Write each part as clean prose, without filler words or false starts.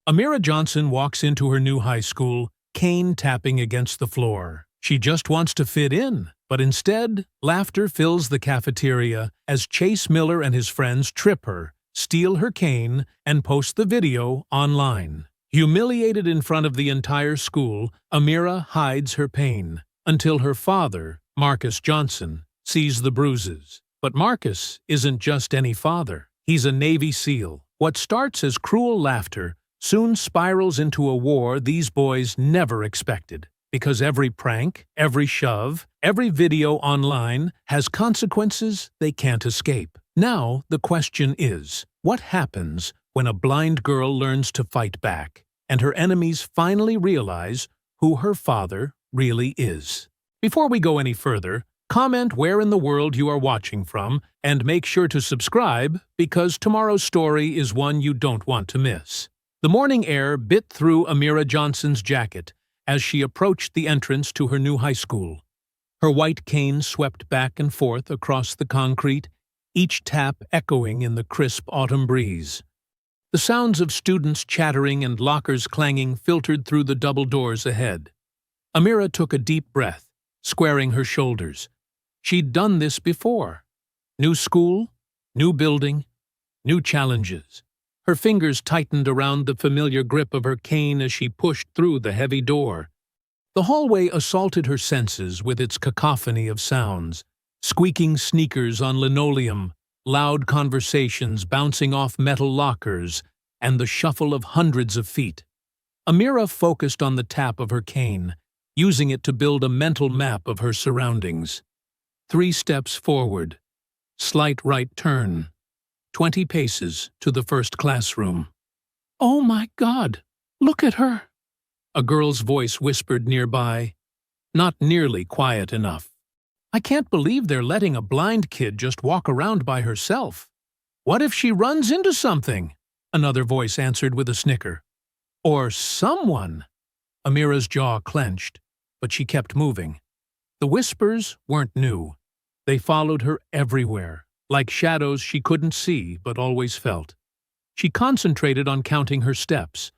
Amira Johnson walks into her new high school, cane tapping against the floor. She just wants to fit in, but instead, laughter fills the cafeteria as Chase Miller and his friends trip her, steal her cane, and post the video online. Humiliated in front of the entire school, Amira hides her pain until her father, Marcus Johnson, sees the bruises. But Marcus isn't just any father. He's a Navy SEAL. What starts as cruel laughter soon spirals into a war these boys never expected. Because every prank, every shove, every video online has consequences they can't escape. Now, the question is, what happens when a blind girl learns to fight back, and her enemies finally realize who her father really is? Before we go any further, comment where in the world you are watching from, and make sure to subscribe, because tomorrow's story is one you don't want to miss. The morning air bit through Amira Johnson's jacket as she approached the entrance to her new high school. Her white cane swept back and forth across the concrete, each tap echoing in the crisp autumn breeze. The sounds of students chattering and lockers clanging filtered through the double doors ahead. Amira took a deep breath, squaring her shoulders. She'd done this before. New school, new building, new challenges. Her fingers tightened around the familiar grip of her cane as she pushed through the heavy door. The hallway assaulted her senses with its cacophony of sounds: squeaking sneakers on linoleum, loud conversations bouncing off metal lockers, and the shuffle of hundreds of feet. Amira focused on the tap of her cane, using it to build a mental map of her surroundings. 3 steps forward, slight right turn, 20 paces to the first classroom. "Oh my God, look at her!" a girl's voice whispered nearby, not nearly quiet enough. "I can't believe they're letting a blind kid just walk around by herself. What if she runs into something?" another voice answered with a snicker. "Or someone." Amira's jaw clenched, but she kept moving. The whispers weren't new. They followed her everywhere, like shadows she couldn't see but always felt. She concentrated on counting her steps,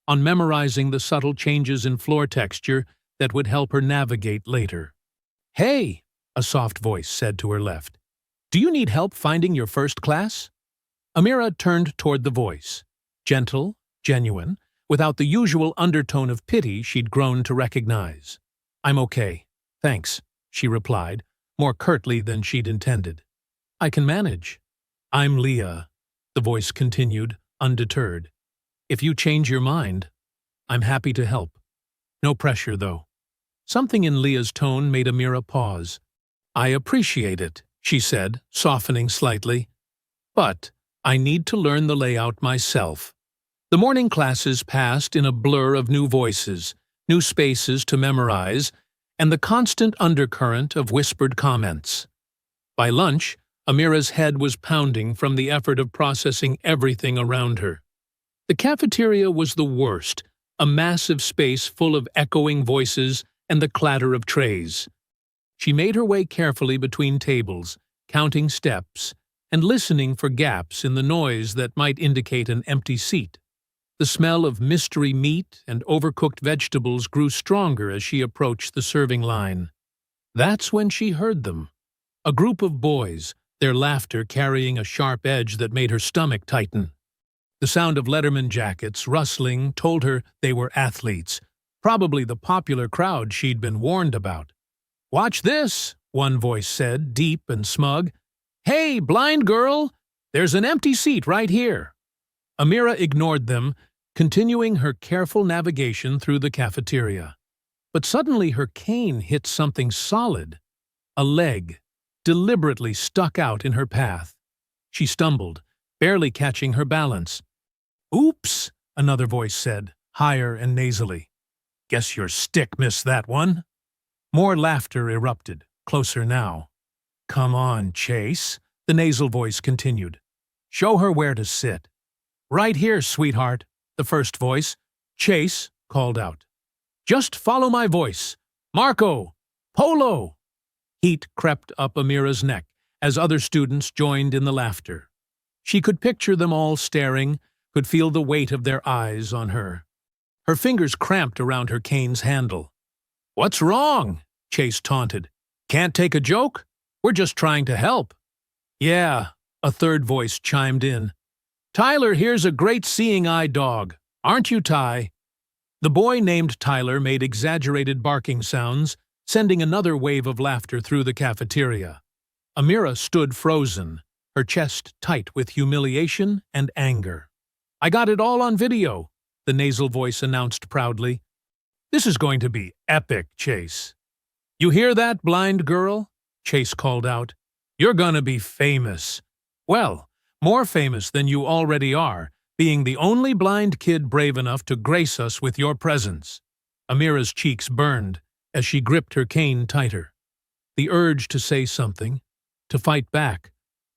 on memorizing the subtle changes in floor texture that would help her navigate later. "Hey," a soft voice said to her left. "Do you need help finding your first class?" Amira turned toward the voice, gentle, genuine, without the usual undertone of pity she'd grown to recognize. "I'm okay, thanks," she replied, more curtly than she'd intended. "I can manage." "I'm Leah," the voice continued, undeterred. "If you change your mind, I'm happy to help. No pressure, though." Something in Leah's tone made Amira pause. "I appreciate it," she said, softening slightly. "But I need to learn the layout myself." The morning classes passed in a blur of new voices, new spaces to memorize, and the constant undercurrent of whispered comments. By lunch, Amira's head was pounding from the effort of processing everything around her. The cafeteria was the worst, a massive space full of echoing voices and the clatter of trays. She made her way carefully between tables, counting steps, and listening for gaps in the noise that might indicate an empty seat. The smell of mystery meat and overcooked vegetables grew stronger as she approached the serving line. That's when she heard them. A group of boys, their laughter carrying a sharp edge that made her stomach tighten. The sound of Letterman jackets rustling told her they were athletes, probably the popular crowd she'd been warned about. "Watch this," one voice said, deep and smug. "Hey, blind girl, there's an empty seat right here." Amira ignored them, continuing her careful navigation through the cafeteria. But suddenly her cane hit something solid. A leg, deliberately stuck out in her path. She stumbled, barely catching her balance. "Oops," another voice said, higher and nasally. "Guess your stick missed that one." More laughter erupted, closer now. "Come on, Chase," the nasal voice continued. "Show her where to sit." "Right here, sweetheart," the first voice, Chase, called out. "Just follow my voice. Marco! Polo!" Heat crept up Amira's neck as other students joined in the laughter. She could picture them all staring, could feel the weight of their eyes on her. Her fingers cramped around her cane's handle. "What's wrong?" Chase taunted. "Can't take a joke? We're just trying to help." "Yeah," a third voice chimed in. "Tyler here's a great seeing-eye dog. Aren't you, Ty?" The boy named Tyler made exaggerated barking sounds, sending another wave of laughter through the cafeteria. Amira stood frozen, her chest tight with humiliation and anger. "I got it all on video," the nasal voice announced proudly. "This is going to be epic, Chase." "You hear that, blind girl?" Chase called out. "You're gonna be famous. Well, more famous than you already are, being the only blind kid brave enough to grace us with your presence." Amira's cheeks burned as she gripped her cane tighter. The urge to say something, to fight back,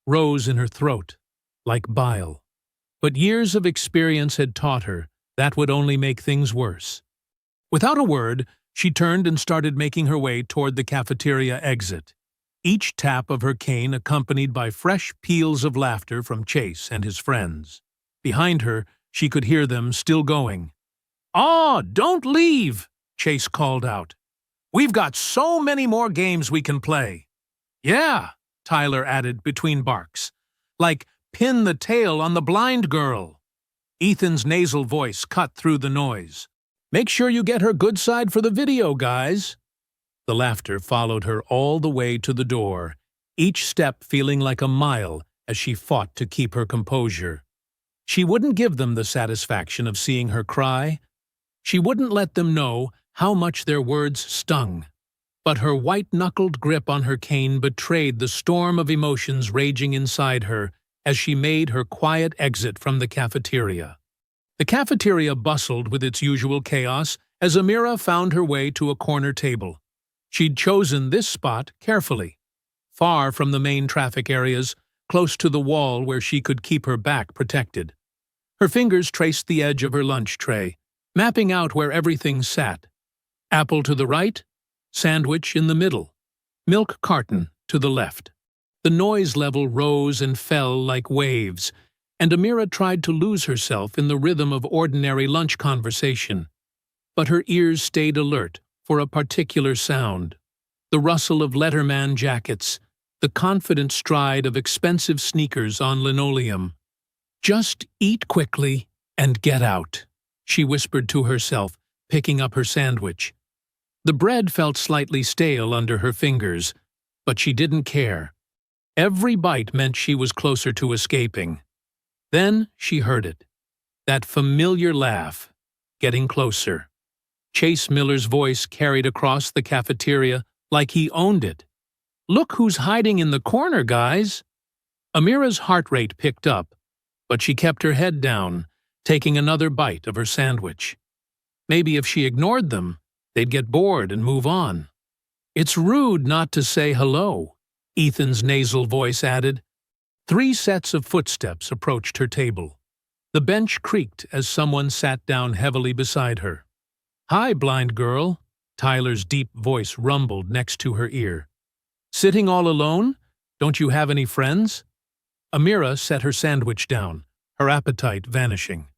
rose in her throat, like bile. But years of experience had taught her that would only make things worse. Without a word, she turned and started making her way toward the cafeteria exit, each tap of her cane accompanied by fresh peals of laughter from Chase and his friends. Behind her, she could hear them still going. "Aw, don't leave!" Chase called out. "We've got so many more games we can play." "Yeah," Tyler added between barks. "Like pin the tail on the blind girl." Ethan's nasal voice cut through the noise. "Make sure you get her good side for the video, guys." The laughter followed her all the way to the door, each step feeling like a mile as she fought to keep her composure. She wouldn't give them the satisfaction of seeing her cry. She wouldn't let them know how much their words stung. But her white-knuckled grip on her cane betrayed the storm of emotions raging inside her as she made her quiet exit from the cafeteria. The cafeteria bustled with its usual chaos as Amira found her way to a corner table. She'd chosen this spot carefully, far from the main traffic areas, close to the wall where she could keep her back protected. Her fingers traced the edge of her lunch tray, mapping out where everything sat. Apple to the right, sandwich in the middle, milk carton to the left. The noise level rose and fell like waves, and Amira tried to lose herself in the rhythm of ordinary lunch conversation. But her ears stayed alert for a particular sound: the rustle of Letterman jackets, the confident stride of expensive sneakers on linoleum. "Just eat quickly and get out," she whispered to herself, picking up her sandwich. The bread felt slightly stale under her fingers, but she didn't care. Every bite meant she was closer to escaping. Then she heard it. That familiar laugh, getting closer. Chase Miller's voice carried across the cafeteria like he owned it. "Look who's hiding in the corner, guys!" Amira's heart rate picked up, but she kept her head down, taking another bite of her sandwich. Maybe if she ignored them, they'd get bored and move on. "It's rude not to say hello," Ethan's nasal voice added. 3 sets of footsteps approached her table. The bench creaked as someone sat down heavily beside her. "Hi, blind girl," Tyler's deep voice rumbled next to her ear. "Sitting all alone? Don't you have any friends?" Amira set her sandwich down, her appetite vanishing.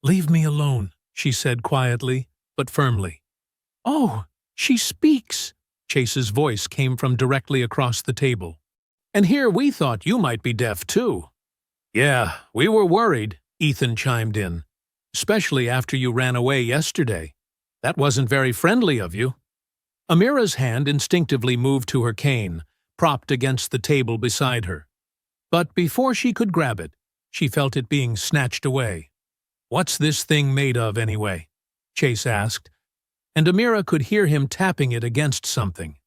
"Leave me alone," she said quietly, but firmly. "Oh, she speaks!" Chase's voice came from directly across the table. "And here we thought you might be deaf too." "Yeah, we were worried," Ethan chimed in. "Especially after you ran away yesterday. That wasn't very friendly of you." Amira's hand instinctively moved to her cane, propped against the table beside her. But before she could grab it, she felt it being snatched away. "What's this thing made of, anyway?" Chase asked, and Amira could hear him tapping it against something.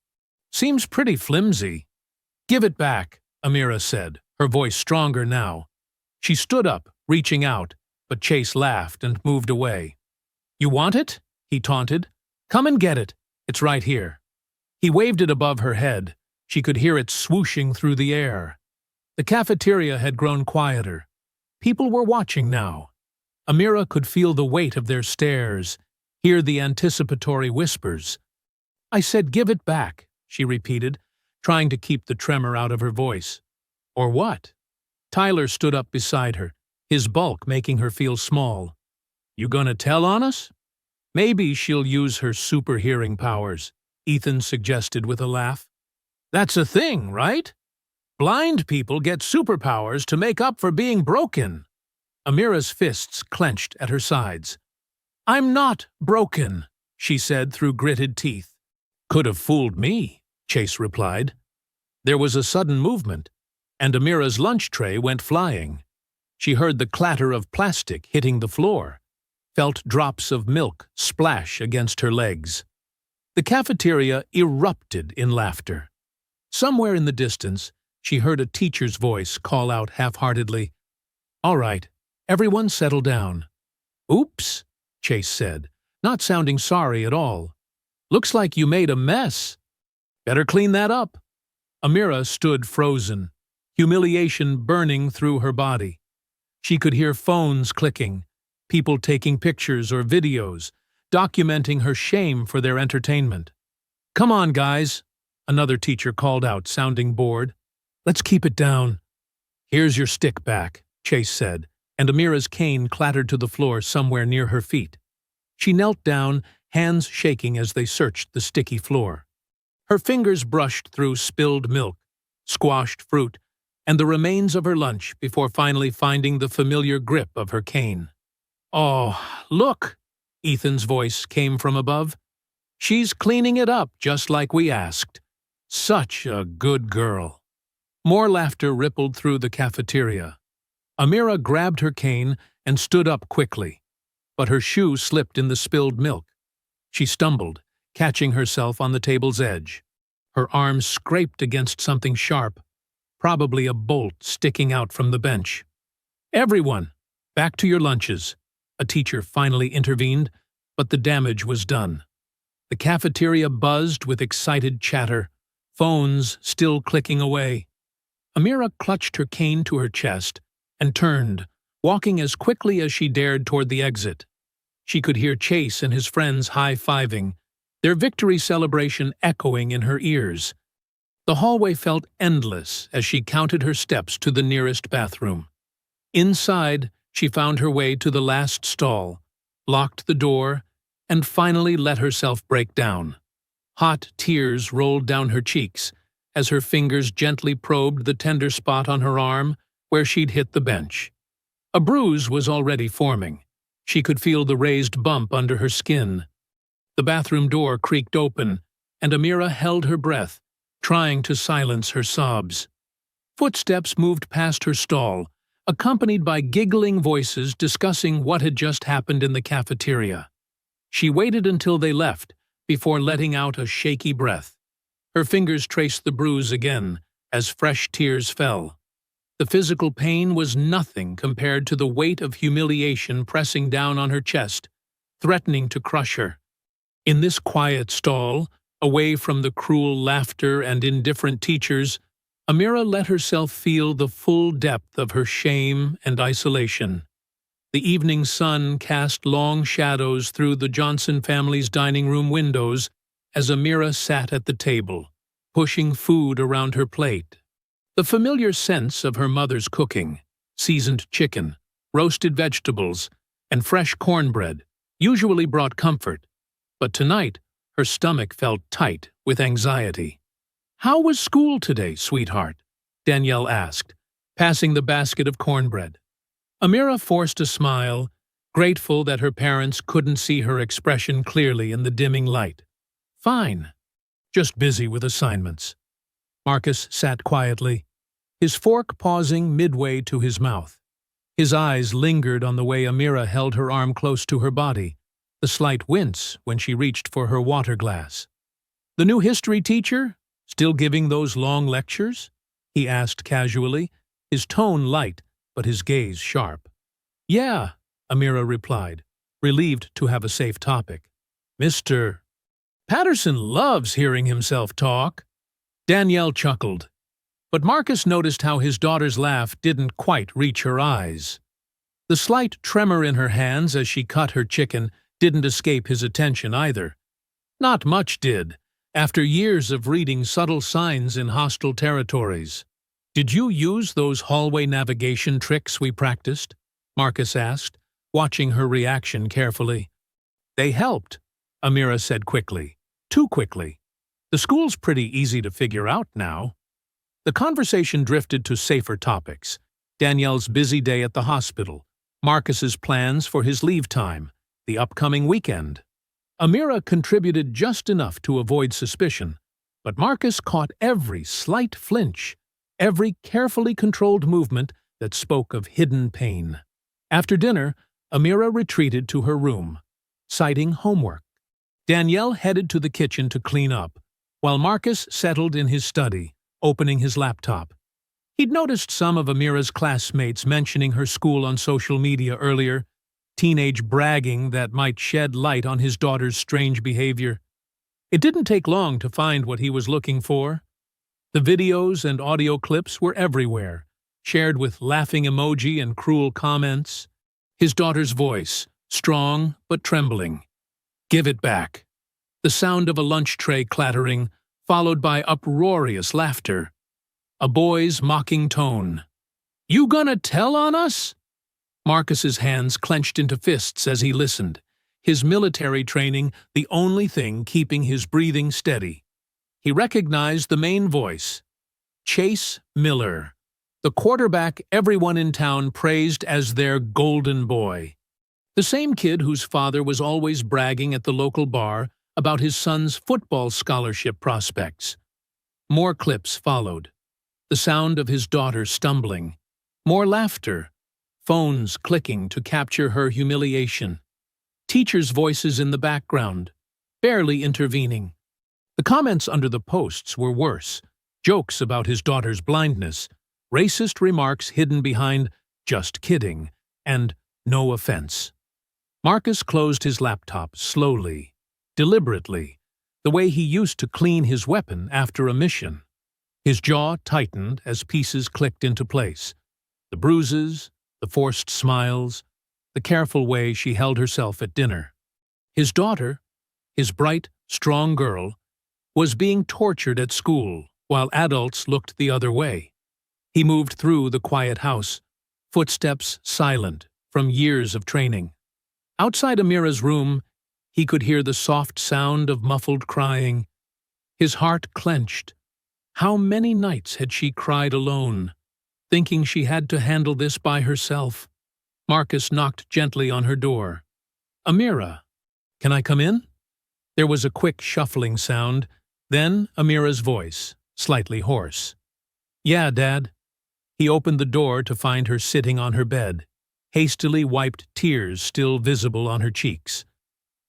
"Seems pretty flimsy." "Give it back," Amira said, her voice stronger now. She stood up, reaching out, but Chase laughed and moved away. "You want it?" he taunted. "Come and get it. It's right here." He waved it above her head. She could hear it swooshing through the air. The cafeteria had grown quieter. People were watching now. Amira could feel the weight of their stares, hear the anticipatory whispers. "I said give it back," she repeated, trying to keep the tremor out of her voice. "Or what?" Tyler stood up beside her, his bulk making her feel small. "You gonna tell on us?" "Maybe she'll use her super hearing powers," Ethan suggested with a laugh. "That's a thing, right? Blind people get superpowers to make up for being broken." Amira's fists clenched at her sides. "I'm not broken," she said through gritted teeth. "Could have fooled me," Chase replied. There was a sudden movement, and Amira's lunch tray went flying. She heard the clatter of plastic hitting the floor, felt drops of milk splash against her legs. The cafeteria erupted in laughter. Somewhere in the distance, she heard a teacher's voice call out half-heartedly, "All right, everyone settle down." "Oops," Chase said, not sounding sorry at all. "Looks like you made a mess. Better clean that up." Amira stood frozen, humiliation burning through her body. She could hear phones clicking, people taking pictures or videos, documenting her shame for their entertainment. "Come on, guys," another teacher called out, sounding bored. "Let's keep it down." "Here's your stick back," Chase said, and Amira's cane clattered to the floor somewhere near her feet. She knelt down, hands shaking as they searched the sticky floor. Her fingers brushed through spilled milk, squashed fruit, and the remains of her lunch before finally finding the familiar grip of her cane. "Oh, look!" Ethan's voice came from above. "She's cleaning it up just like we asked. Such a good girl." More laughter rippled through the cafeteria. Amira grabbed her cane and stood up quickly, but her shoe slipped in the spilled milk. She stumbled, catching herself on the table's edge. Her arms scraped against something sharp, probably a bolt sticking out from the bench. "Everyone, back to your lunches," a teacher finally intervened, but the damage was done. The cafeteria buzzed with excited chatter, phones still clicking away. Amira clutched her cane to her chest and turned, walking as quickly as she dared toward the exit. She could hear Chase and his friends high-fiving, their victory celebration echoing in her ears. The hallway felt endless as she counted her steps to the nearest bathroom. Inside, she found her way to the last stall, locked the door, and finally let herself break down. Hot tears rolled down her cheeks as her fingers gently probed the tender spot on her arm where she'd hit the bench. A bruise was already forming. She could feel the raised bump under her skin. The bathroom door creaked open, and Amira held her breath, trying to silence her sobs. Footsteps moved past her stall, accompanied by giggling voices discussing what had just happened in the cafeteria. She waited until they left, before letting out a shaky breath. Her fingers traced the bruise again, as fresh tears fell. The physical pain was nothing compared to the weight of humiliation pressing down on her chest, threatening to crush her. In this quiet stall, away from the cruel laughter and indifferent teachers, Amira let herself feel the full depth of her shame and isolation. The evening sun cast long shadows through the Johnson family's dining room windows as Amira sat at the table, pushing food around her plate. The familiar scents of her mother's cooking, seasoned chicken, roasted vegetables, and fresh cornbread, usually brought comfort, but tonight her stomach felt tight with anxiety. "How was school today, sweetheart?" Danielle asked, passing the basket of cornbread. Amira forced a smile, grateful that her parents couldn't see her expression clearly in the dimming light. "Fine. Just busy with assignments." Marcus sat quietly, his fork pausing midway to his mouth. His eyes lingered on the way Amira held her arm close to her body, the slight wince when she reached for her water glass. "The new history teacher? Still giving those long lectures?" he asked casually, his tone light, but his gaze sharp. "Yeah," Amira replied, relieved to have a safe topic. "Mr. Patterson loves hearing himself talk." Danielle chuckled, but Marcus noticed how his daughter's laugh didn't quite reach her eyes. The slight tremor in her hands as she cut her chicken didn't escape his attention either. Not much did, after years of reading subtle signs in hostile territories. "Did you use those hallway navigation tricks we practiced?" Marcus asked, watching her reaction carefully. They helped, Amira said quickly. Too quickly. The school's pretty easy to figure out now. The conversation drifted to safer topics. Danielle's busy day at the hospital, Marcus's plans for his leave time, the upcoming weekend. Amira contributed just enough to avoid suspicion, but Marcus caught every slight flinch, every carefully controlled movement that spoke of hidden pain. After dinner, Amira retreated to her room, citing homework. Danielle headed to the kitchen to clean up, while Marcus settled in his study, opening his laptop. He'd noticed some of Amira's classmates mentioning her school on social media earlier, teenage bragging that might shed light on his daughter's strange behavior. It didn't take long to find what he was looking for. The videos and audio clips were everywhere, shared with laughing emoji and cruel comments. His daughter's voice, strong but trembling. "Give it back." The sound of a lunch tray clattering, followed by uproarious laughter. A boy's mocking tone. "You gonna tell on us?" Marcus's hands clenched into fists as he listened, his military training the only thing keeping his breathing steady. He recognized the main voice. Chase Miller, the quarterback everyone in town praised as their golden boy. The same kid whose father was always bragging at the local bar about his son's football scholarship prospects. More clips followed. The sound of his daughter stumbling. More laughter. Phones clicking to capture her humiliation. Teachers' voices in the background, barely intervening. The comments under the posts were worse. Jokes about his daughter's blindness, racist remarks hidden behind "just kidding" and "no offense." Marcus closed his laptop slowly, deliberately, the way he used to clean his weapon after a mission. His jaw tightened as pieces clicked into place. The bruises, the forced smiles, the careful way she held herself at dinner. His daughter, his bright, strong girl, was being tortured at school while adults looked the other way. He moved through the quiet house, footsteps silent from years of training. Outside Amira's room, he could hear the soft sound of muffled crying. His heart clenched. How many nights had she cried alone, thinking she had to handle this by herself? Marcus knocked gently on her door. "Amira, can I come in?" There was a quick shuffling sound, then Amira's voice, slightly hoarse. "Yeah, Dad." He opened the door to find her sitting on her bed, hastily wiped tears still visible on her cheeks.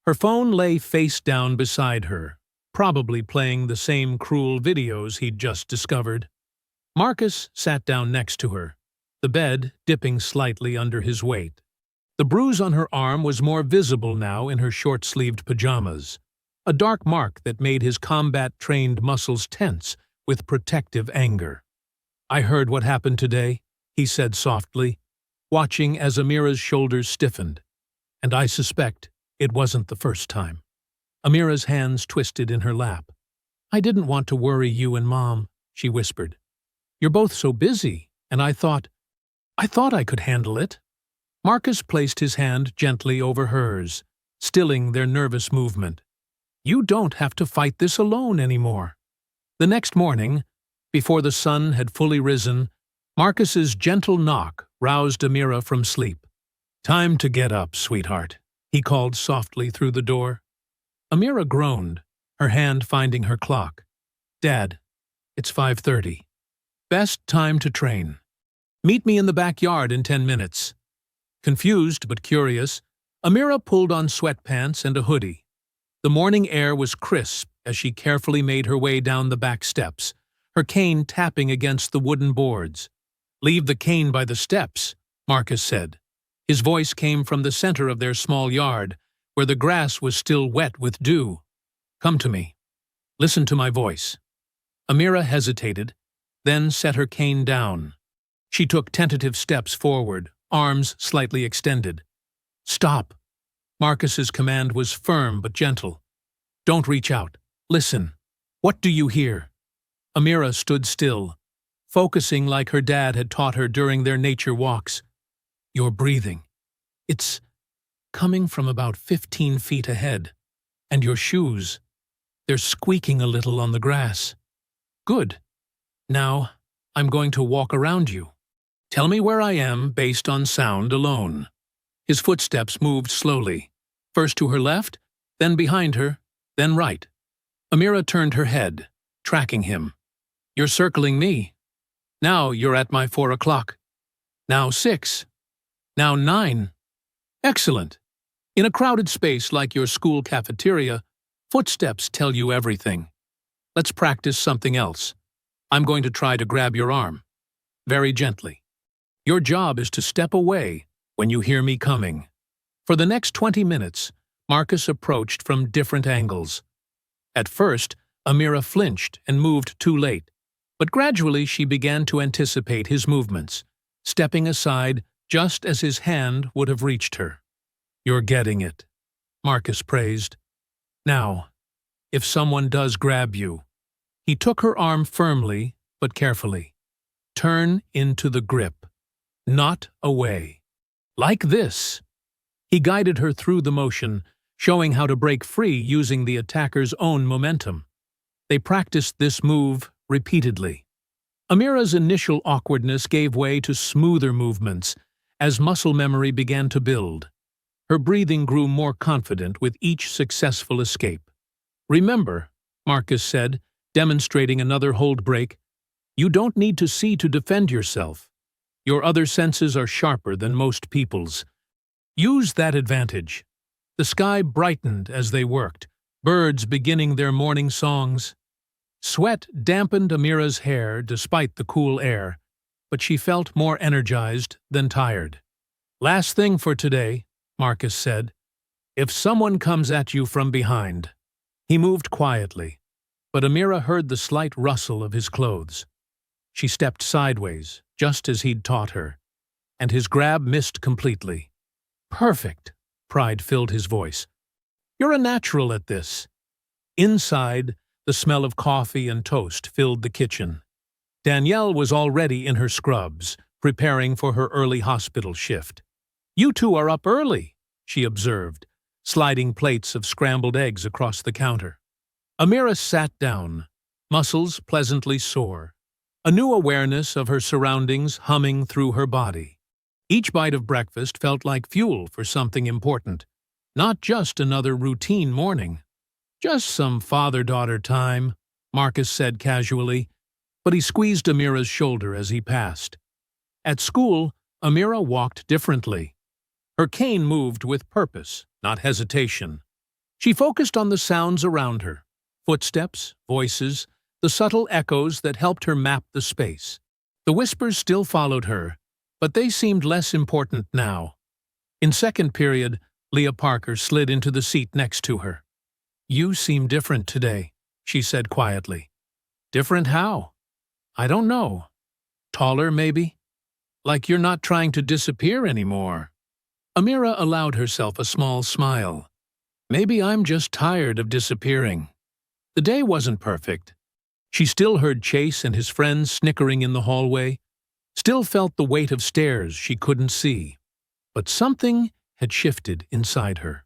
Her phone lay face down beside her, probably playing the same cruel videos he'd just discovered. Marcus sat down next to her, the bed dipping slightly under his weight. The bruise on her arm was more visible now in her short-sleeved pajamas, a dark mark that made his combat-trained muscles tense with protective anger. "I heard what happened today," he said softly, watching as Amira's shoulders stiffened. "And I suspect it wasn't the first time." Amira's hands twisted in her lap. "I didn't want to worry you and Mom," she whispered. "You're both so busy, and I thought I could handle it." Marcus placed his hand gently over hers, stilling their nervous movement. "You don't have to fight this alone anymore." The next morning, before the sun had fully risen, Marcus's gentle knock roused Amira from sleep. "Time to get up, sweetheart," he called softly through the door. Amira groaned, her hand finding her clock. "Dad, it's 5:30. Best time to train. Meet me in the backyard in 10 minutes. Confused but curious, Amira pulled on sweatpants and a hoodie. The morning air was crisp as she carefully made her way down the back steps, her cane tapping against the wooden boards. "Leave the cane by the steps," Marcus said. His voice came from the center of their small yard, where the grass was still wet with dew. "Come to me. Listen to my voice." Amira hesitated, then set her cane down. She took tentative steps forward, arms slightly extended. "Stop." Marcus's command was firm but gentle. "Don't reach out. Listen. What do you hear?" Amira stood still, focusing like her dad had taught her during their nature walks. You're breathing. It's coming from about 15 feet ahead. And your shoes, they're squeaking a little on the grass. Good. Now, I'm going to walk around you. Tell me where I am based on sound alone. His footsteps moved slowly, first to her left, then behind her, then right. Amira turned her head, tracking him. You're circling me. Now you're at my 4 o'clock. Now 6. Now 9. Excellent. In a crowded space like your school cafeteria, footsteps tell you everything. Let's practice something else. I'm going to try to grab your arm. Very gently. Your job is to step away when you hear me coming. For the next 20 minutes, Marcus approached from different angles. At first, Amira flinched and moved too late, but gradually she began to anticipate his movements, stepping aside just as his hand would have reached her. You're getting it, Marcus praised. Now, if someone does grab you, he took her arm firmly but carefully. Turn into the grip, not away. Like this. He guided her through the motion, showing how to break free using the attacker's own momentum. They practiced this move repeatedly. Amira's initial awkwardness gave way to smoother movements as muscle memory began to build. Her breathing grew more confident with each successful escape. Remember, Marcus said, demonstrating another hold break, you don't need to see to defend yourself. Your other senses are sharper than most people's. Use that advantage. The sky brightened as they worked, birds beginning their morning songs. Sweat dampened Amira's hair despite the cool air, but she felt more energized than tired. Last thing for today, Marcus said. If someone comes at you from behind. He moved quietly, but Amira heard the slight rustle of his clothes. She stepped sideways, just as he'd taught her, and his grab missed completely. Perfect, pride filled his voice. You're a natural at this. Inside, the smell of coffee and toast filled the kitchen. Danielle was already in her scrubs, preparing for her early hospital shift. You two are up early, she observed, sliding plates of scrambled eggs across the counter. Amira sat down, muscles pleasantly sore, a new awareness of her surroundings humming through her body. Each bite of breakfast felt like fuel for something important, not just another routine morning. Just some father-daughter time, Marcus said casually, but he squeezed Amira's shoulder as he passed. At school, Amira walked differently. Her cane moved with purpose, not hesitation. She focused on the sounds around her, footsteps, voices, the subtle echoes that helped her map the space. The whispers still followed her, but they seemed less important now. In second period, Leah Parker slid into the seat next to her. You seem different today, she said quietly. Different how? I don't know. Taller, maybe? Like you're not trying to disappear anymore. Amira allowed herself a small smile. Maybe I'm just tired of disappearing. The day wasn't perfect. She still heard Chase and his friends snickering in the hallway, still felt the weight of stairs she couldn't see. But something had shifted inside her.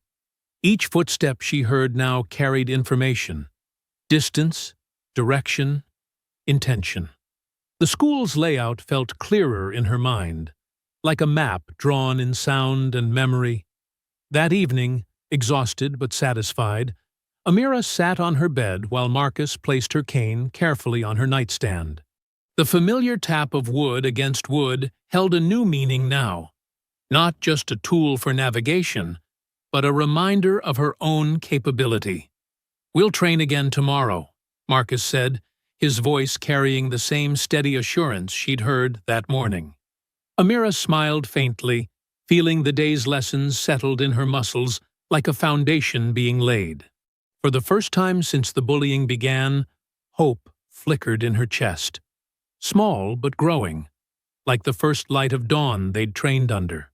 Each footstep she heard now carried information, distance, direction, intention. The school's layout felt clearer in her mind, like a map drawn in sound and memory. That evening, exhausted but satisfied, Amira sat on her bed while Marcus placed her cane carefully on her nightstand. The familiar tap of wood against wood held a new meaning now, not just a tool for navigation, but a reminder of her own capability. We'll train again tomorrow, Marcus said, his voice carrying the same steady assurance she'd heard that morning. Amira smiled faintly, feeling the day's lessons settled in her muscles like a foundation being laid. For the first time since the bullying began, hope flickered in her chest. Small but growing, like the first light of dawn they'd trained under.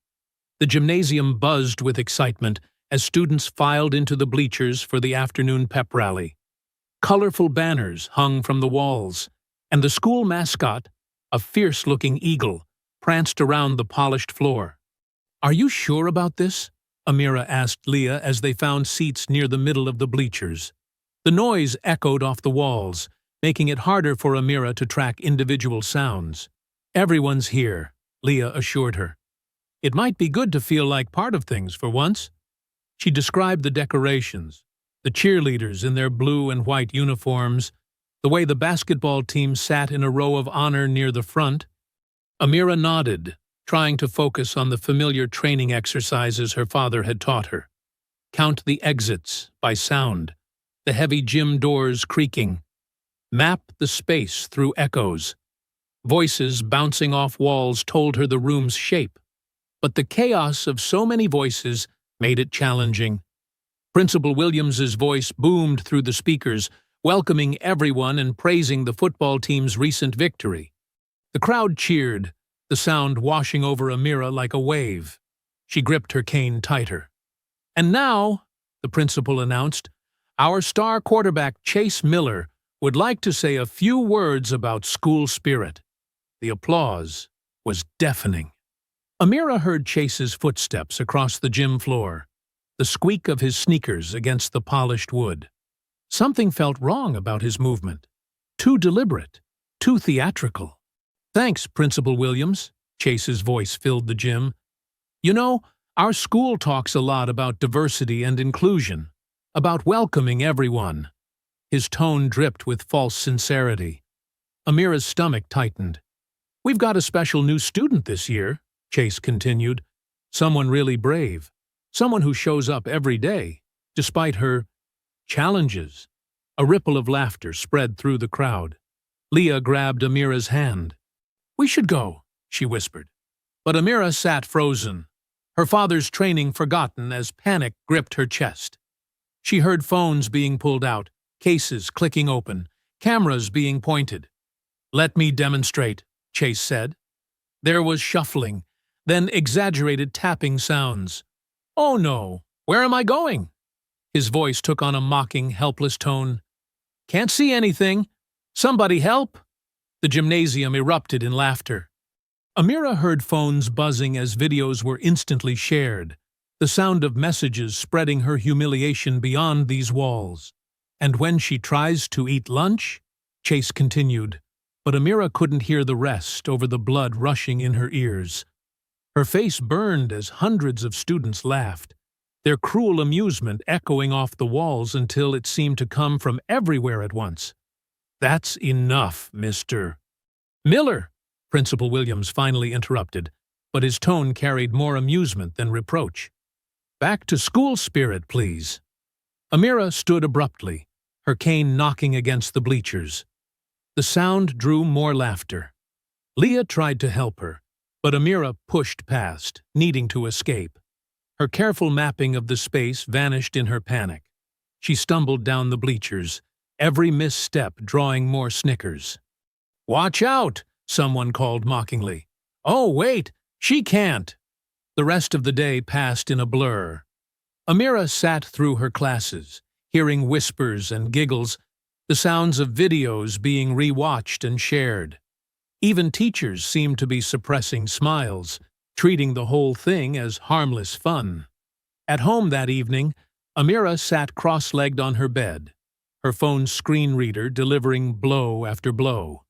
The gymnasium buzzed with excitement as students filed into the bleachers for the afternoon pep rally. Colorful banners hung from the walls, and the school mascot, a fierce-looking eagle, pranced around the polished floor. "Are you sure about this?" Amira asked Leah as they found seats near the middle of the bleachers. The noise echoed off the walls, making it harder for Amira to track individual sounds. "Everyone's here," Leah assured her. "It might be good to feel like part of things for once." She described the decorations, the cheerleaders in their blue and white uniforms, the way the basketball team sat in a row of honor near the front. Amira nodded, trying to focus on the familiar training exercises her father had taught her. Count the exits by sound, the heavy gym doors creaking. Map the space through echoes. Voices bouncing off walls told her the room's shape, but the chaos of so many voices made it challenging. Principal Williams's voice boomed through the speakers, welcoming everyone and praising the football team's recent victory. The crowd cheered, the sound washing over Amira like a wave. She gripped her cane tighter. "And now," the principal announced, "our star quarterback Chase Miller would like to say a few words about school spirit." The applause was deafening. Amira heard Chase's footsteps across the gym floor, the squeak of his sneakers against the polished wood. Something felt wrong about his movement. Too deliberate, too theatrical. "Thanks, Principal Williams," Chase's voice filled the gym. "You know, our school talks a lot about diversity and inclusion, about welcoming everyone." His tone dripped with false sincerity. Amira's stomach tightened. "We've got a special new student this year," Chase continued. "Someone really brave. Someone who shows up every day, despite her challenges." A ripple of laughter spread through the crowd. Leah grabbed Amira's hand. "We should go," she whispered. But Amira sat frozen, her father's training forgotten as panic gripped her chest. She heard phones being pulled out, cases clicking open, cameras being pointed. "Let me demonstrate," Chase said. There was shuffling, then exaggerated tapping sounds. "Oh no, where am I going?" His voice took on a mocking, helpless tone. "Can't see anything. Somebody help!" The gymnasium erupted in laughter. Amira heard phones buzzing as videos were instantly shared, the sound of messages spreading her humiliation beyond these walls. "And when she tries to eat lunch?" Chase continued, but Amira couldn't hear the rest over the blood rushing in her ears. Her face burned as hundreds of students laughed, their cruel amusement echoing off the walls until it seemed to come from everywhere at once. "That's enough, Mr. Miller," Principal Williams finally interrupted, but his tone carried more amusement than reproach. "Back to school spirit, please." Amira stood abruptly, her cane knocking against the bleachers. The sound drew more laughter. Leah tried to help her, but Amira pushed past, needing to escape. Her careful mapping of the space vanished in her panic. She stumbled down the bleachers, every misstep drawing more snickers. "Watch out!" someone called mockingly. "Oh, wait, she can't!" The rest of the day passed in a blur. Amira sat through her classes, hearing whispers and giggles, the sounds of videos being rewatched and shared. Even teachers seemed to be suppressing smiles, treating the whole thing as harmless fun. At home that evening, Amira sat cross-legged on her bed, her phone's screen reader delivering blow after blow.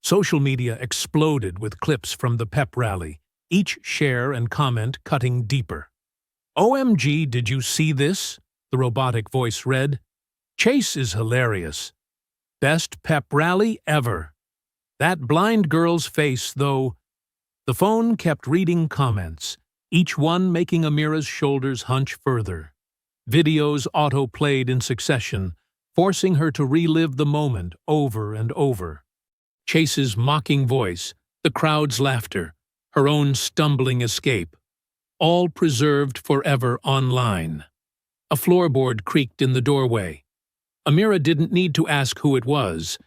Social media exploded with clips from the pep rally, each share and comment cutting deeper. "OMG, did you see this?" the robotic voice read. "Chase is hilarious. Best pep rally ever. That blind girl's face, though." The phone kept reading comments, each one making Amira's shoulders hunch further. Videos auto-played in succession, forcing her to relive the moment over and over. Chase's mocking voice, the crowd's laughter, her own stumbling escape, all preserved forever online. A floorboard creaked in the doorway. Amira didn't need to ask who it was.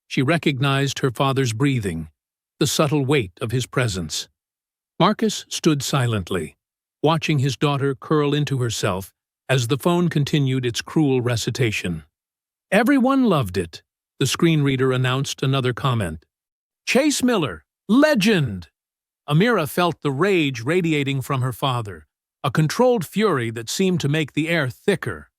She recognized her father's breathing, the subtle weight of his presence. Marcus stood silently, watching his daughter curl into herself as the phone continued its cruel recitation. "Everyone loved it," the screen reader announced another comment. "Chase Miller, legend!" Amira felt the rage radiating from her father, a controlled fury that seemed to make the air thicker.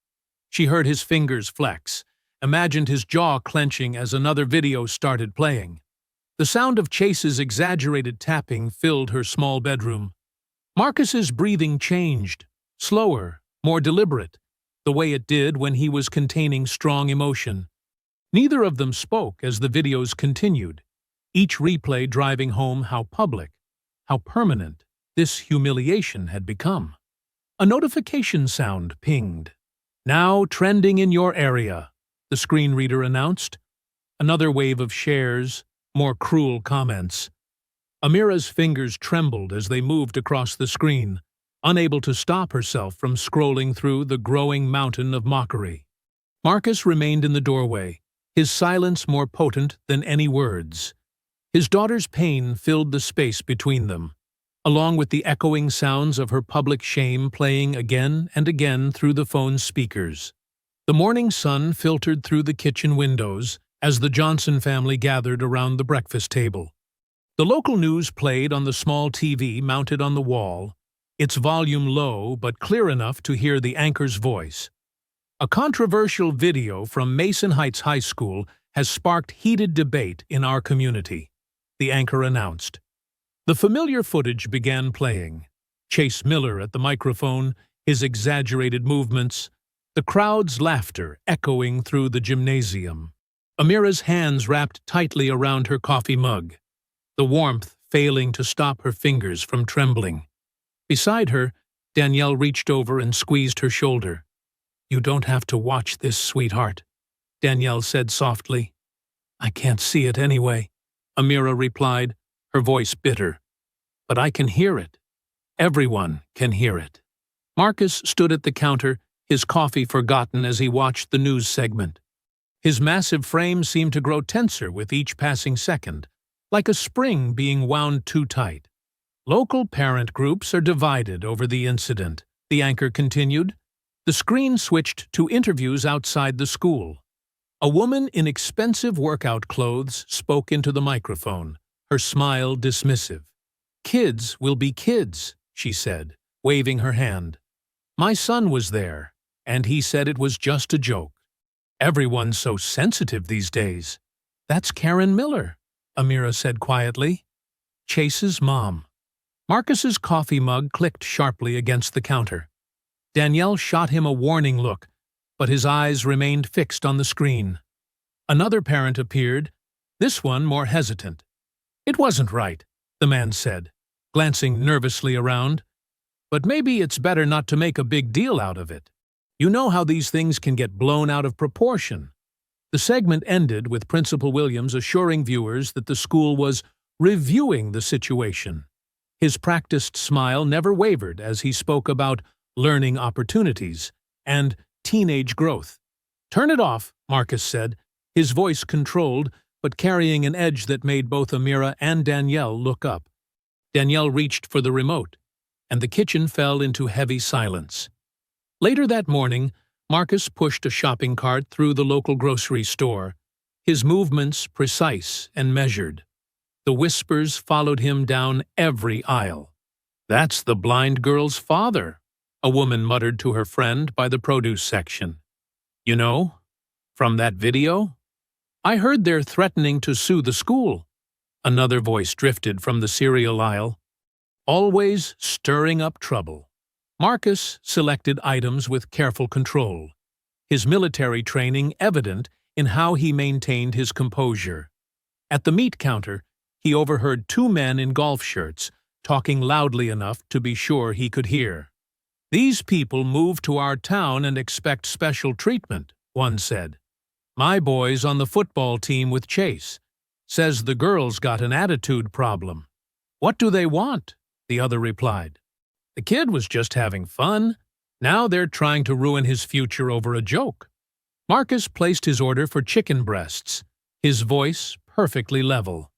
She heard his fingers flex, imagined his jaw clenching as another video started playing. The sound of Chase's exaggerated tapping filled her small bedroom. Marcus's breathing changed, slower, more deliberate, the way it did when he was containing strong emotion. Neither of them spoke as the videos continued, each replay driving home how public, how permanent this humiliation had become. A notification sound pinged. "Now trending in your area," the screen reader announced. Another wave of shares, more cruel comments. Amira's fingers trembled as they moved across the screen, unable to stop herself from scrolling through the growing mountain of mockery. Marcus remained in the doorway, his silence more potent than any words. His daughter's pain filled the space between them, along with the echoing sounds of her public shame playing again and again through the phone's speakers. The morning sun filtered through the kitchen windows as the Johnson family gathered around the breakfast table. The local news played on the small TV mounted on the wall, its volume low but clear enough to hear the anchor's voice. A controversial video from Mason Heights High School has sparked heated debate in our community, the anchor announced. The familiar footage began playing. Chase Miller at the microphone, his exaggerated movements, the crowd's laughter echoing through the gymnasium. Amira's hands wrapped tightly around her coffee mug, the warmth failing to stop her fingers from trembling. Beside her, Danielle reached over and squeezed her shoulder. "You don't have to watch this, sweetheart," Danielle said softly. "I can't see it anyway," Amira replied, her voice bitter. "But I can hear it. Everyone can hear it." Marcus stood at the counter, his coffee forgotten as he watched the news segment. His massive frame seemed to grow tenser with each passing second, like a spring being wound too tight. "Local parent groups are divided over the incident," the anchor continued. The screen switched to interviews outside the school. A woman in expensive workout clothes spoke into the microphone, her smile dismissive. "Kids will be kids," she said, waving her hand. "My son was there, and he said it was just a joke. Everyone's so sensitive these days." "That's Karen Miller," Amira said quietly. "Chase's mom." Marcus's coffee mug clicked sharply against the counter. Danielle shot him a warning look, but his eyes remained fixed on the screen. Another parent appeared, this one more hesitant. "It wasn't right," the man said, glancing nervously around. "But maybe it's better not to make a big deal out of it. You know how these things can get blown out of proportion." The segment ended with Principal Williams assuring viewers that the school was reviewing the situation. His practiced smile never wavered as he spoke about learning opportunities and teenage growth. "Turn it off," Marcus said, his voice controlled but carrying an edge that made both Amira and Danielle look up. Danielle reached for the remote, and the kitchen fell into heavy silence. Later that morning, Marcus pushed a shopping cart through the local grocery store, his movements precise and measured. The whispers followed him down every aisle. "That's the blind girl's father," a woman muttered to her friend by the produce section. "You know, from that video? I heard they're threatening to sue the school." Another voice drifted from the cereal aisle. "Always stirring up trouble." Marcus selected items with careful control, his military training evident in how he maintained his composure. At the meat counter, he overheard two men in golf shirts talking loudly enough to be sure he could hear. "These people move to our town and expect special treatment," one said. "My boy's on the football team with Chase. Says the girl's got an attitude problem." "What do they want?" the other replied. "The kid was just having fun. Now they're trying to ruin his future over a joke." Marcus placed his order for chicken breasts, his voice perfectly level.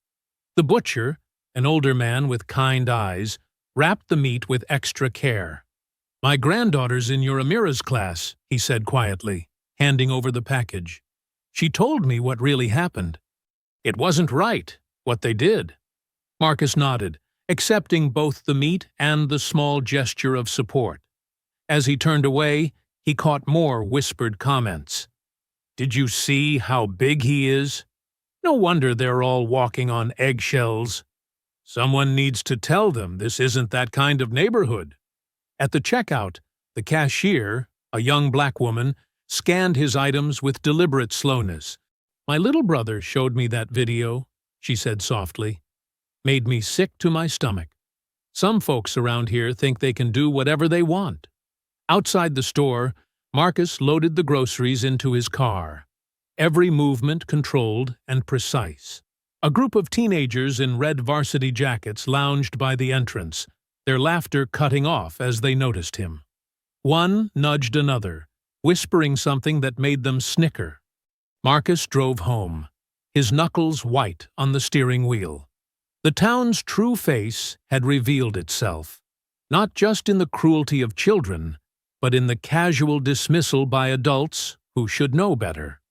The butcher, an older man with kind eyes, wrapped the meat with extra care. "My granddaughter's in your Amira's class," he said quietly, handing over the package. "She told me what really happened. It wasn't right, what they did." Marcus nodded, accepting both the meat and the small gesture of support. As he turned away, he caught more whispered comments. "Did you see how big he is? No wonder they're all walking on eggshells. Someone needs to tell them this isn't that kind of neighborhood." At the checkout, the cashier, a young black woman, scanned his items with deliberate slowness. "My little brother showed me that video," she said softly. "Made me sick to my stomach. Some folks around here think they can do whatever they want." Outside the store, Marcus loaded the groceries into his car, every movement controlled and precise. A group of teenagers in red varsity jackets lounged by the entrance, their laughter cutting off as they noticed him. One nudged another, whispering something that made them snicker. Marcus drove home, his knuckles white on the steering wheel. The town's true face had revealed itself, not just in the cruelty of children, but in the casual dismissal by adults who should know better.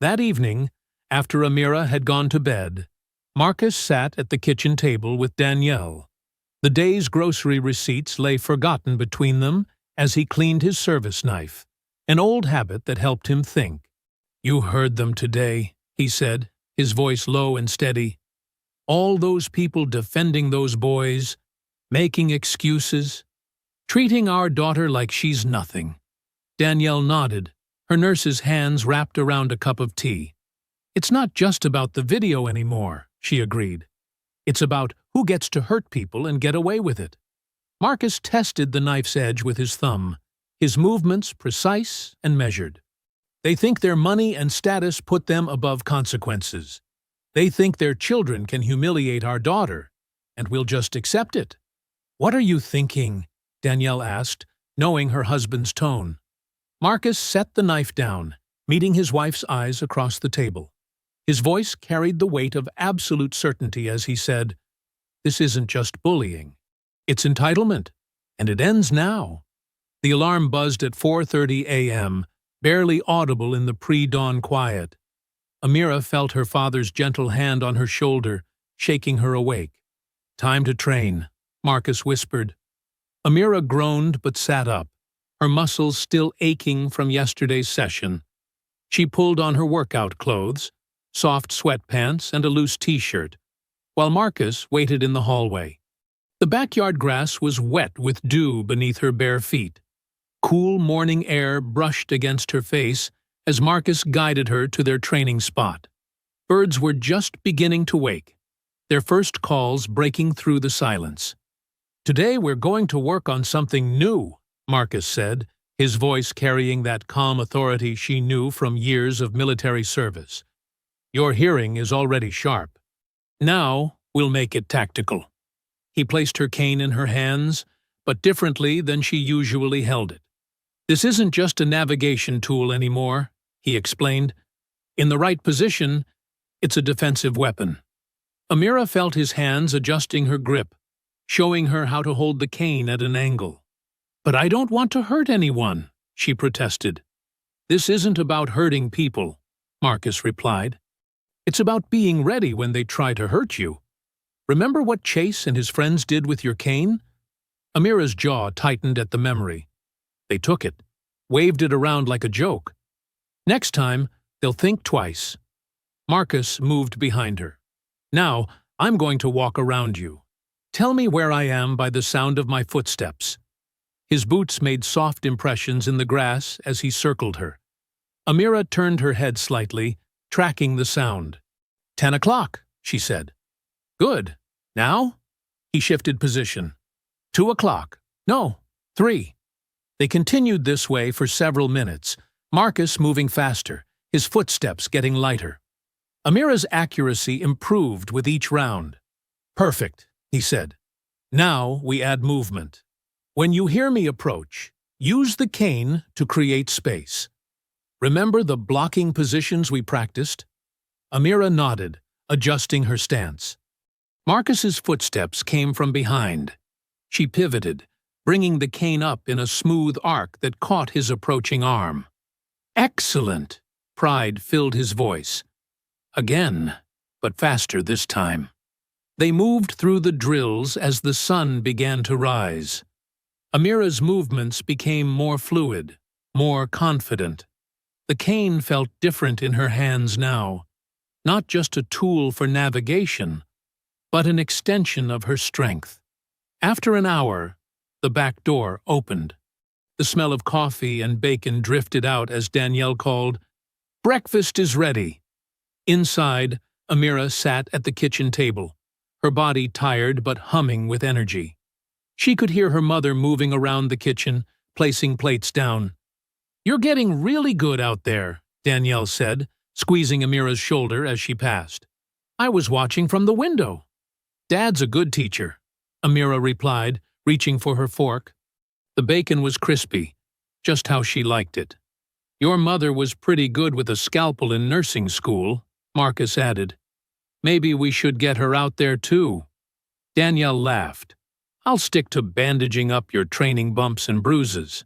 That evening, after Amira had gone to bed, Marcus sat at the kitchen table with Danielle. The day's grocery receipts lay forgotten between them as he cleaned his service knife, an old habit that helped him think. "You heard them today," he said, his voice low and steady. "All those people defending those boys, making excuses, treating our daughter like she's nothing." Danielle nodded, her nurse's hands wrapped around a cup of tea. "It's not just about the video anymore," she agreed. "It's about who gets to hurt people and get away with it." Marcus tested the knife's edge with his thumb, his movements precise and measured. "They think their money and status put them above consequences. They think their children can humiliate our daughter, and we'll just accept it." "What are you thinking?" Danielle asked, knowing her husband's tone. Marcus set the knife down, meeting his wife's eyes across the table. His voice carried the weight of absolute certainty as he said, "This isn't just bullying. It's entitlement, and it ends now." The alarm buzzed at 4:30 a.m., barely audible in the pre-dawn quiet. Amira felt her father's gentle hand on her shoulder, shaking her awake. "Time to train," Marcus whispered. Amira groaned but sat up, her muscles still aching from yesterday's session. She pulled on her workout clothes, soft sweatpants and a loose t-shirt, while Marcus waited in the hallway. The backyard grass was wet with dew beneath her bare feet. Cool morning air brushed against her face as Marcus guided her to their training spot. Birds were just beginning to wake, their first calls breaking through the silence. "Today we're going to work on something new," Marcus said, his voice carrying that calm authority she knew from years of military service. "Your hearing is already sharp. Now we'll make it tactical." He placed her cane in her hands, but differently than she usually held it. "This isn't just a navigation tool anymore," he explained. "In the right position, it's a defensive weapon." Amira felt his hands adjusting her grip, showing her how to hold the cane at an angle. "But I don't want to hurt anyone," she protested. "This isn't about hurting people," Marcus replied. "It's about being ready when they try to hurt you. Remember what Chase and his friends did with your cane?" Amira's jaw tightened at the memory. "They took it, waved it around like a joke. Next time, they'll think twice." Marcus moved behind her. "Now, I'm going to walk around you. Tell me where I am by the sound of my footsteps." His boots made soft impressions in the grass as he circled her. Amira turned her head slightly, tracking the sound. 10 o'clock, she said. "Good. Now?" He shifted position. 2 o'clock. No, 3. They continued this way for several minutes, Marcus moving faster, his footsteps getting lighter. Amira's accuracy improved with each round. "Perfect," he said. "Now we add movement. When you hear me approach, use the cane to create space. Remember the blocking positions we practiced?" Amira nodded, adjusting her stance. Marcus's footsteps came from behind. She pivoted, bringing the cane up in a smooth arc that caught his approaching arm. "Excellent!" Pride filled his voice. Again, but faster this time. They moved through the drills as the sun began to rise. Amira's movements became more fluid, more confident. The cane felt different in her hands now, not just a tool for navigation, but an extension of her strength. After an hour, the back door opened. The smell of coffee and bacon drifted out as Danielle called, "Breakfast is ready." Inside, Amira sat at the kitchen table, her body tired but humming with energy. She could hear her mother moving around the kitchen, placing plates down. "You're getting really good out there," Danielle said, squeezing Amira's shoulder as she passed. "I was watching from the window." "Dad's a good teacher," Amira replied, reaching for her fork. The bacon was crispy, just how she liked it. "Your mother was pretty good with a scalpel in nursing school," Marcus added. "Maybe we should get her out there too." Danielle laughed. "I'll stick to bandaging up your training bumps and bruises."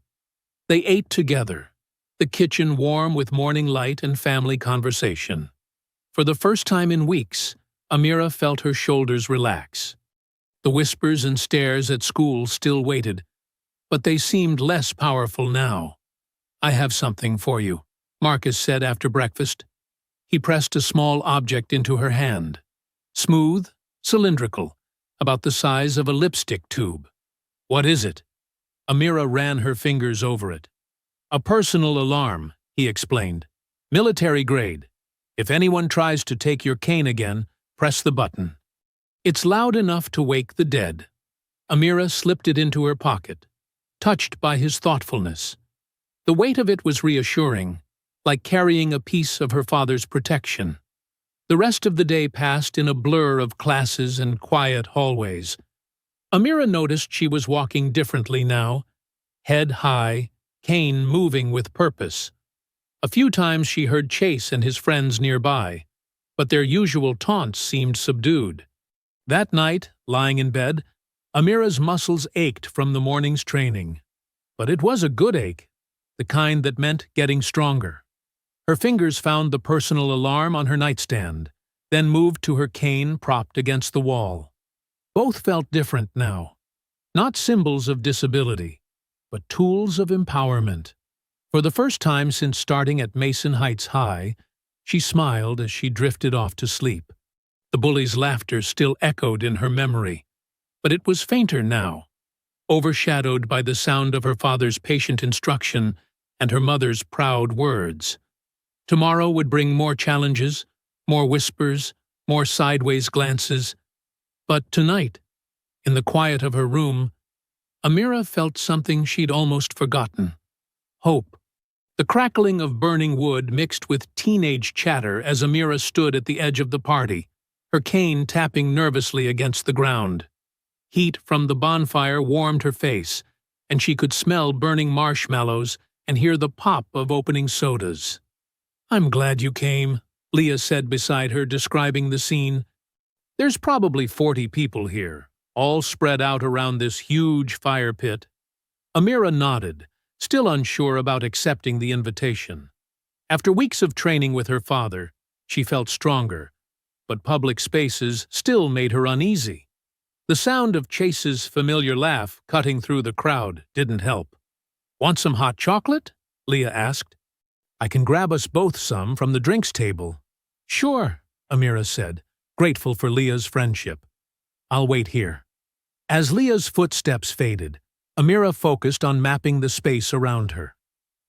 They ate together, the kitchen warm with morning light and family conversation. For the first time in weeks, Amira felt her shoulders relax. The whispers and stares at school still waited, but they seemed less powerful now. "I have something for you," Marcus said after breakfast. He pressed a small object into her hand. Smooth, cylindrical, about the size of a lipstick tube. "What is it?" Amira ran her fingers over it. "A personal alarm," he explained. "Military grade. If anyone tries to take your cane again, press the button. It's loud enough to wake the dead." Amira slipped it into her pocket, touched by his thoughtfulness. The weight of it was reassuring, like carrying a piece of her father's protection. The rest of the day passed in a blur of classes and quiet hallways. Amira noticed she was walking differently now, head high, cane moving with purpose. A few times she heard Chase and his friends nearby, but their usual taunts seemed subdued. That night, lying in bed, Amira's muscles ached from the morning's training. But it was a good ache, the kind that meant getting stronger. Her fingers found the personal alarm on her nightstand, then moved to her cane propped against the wall. Both felt different now. Not symbols of disability, but tools of empowerment. For the first time since starting at Mason Heights High, she smiled as she drifted off to sleep. The bullies' laughter still echoed in her memory, but it was fainter now, overshadowed by the sound of her father's patient instruction and her mother's proud words. Tomorrow would bring more challenges, more whispers, more sideways glances. But tonight, in the quiet of her room, Amira felt something she'd almost forgotten: hope. The crackling of burning wood mixed with teenage chatter as Amira stood at the edge of the party, her cane tapping nervously against the ground. Heat from the bonfire warmed her face, and she could smell burning marshmallows and hear the pop of opening sodas. "I'm glad you came," Leah said beside her, describing the scene. "There's probably 40 people here, all spread out around this huge fire pit." Amira nodded, still unsure about accepting the invitation. After weeks of training with her father, she felt stronger, but public spaces still made her uneasy. The sound of Chase's familiar laugh cutting through the crowd didn't help. "Want some hot chocolate?" Leah asked. "I can grab us both some from the drinks table." "Sure," Amira said, grateful for Leah's friendship. "I'll wait here." As Leah's footsteps faded, Amira focused on mapping the space around her.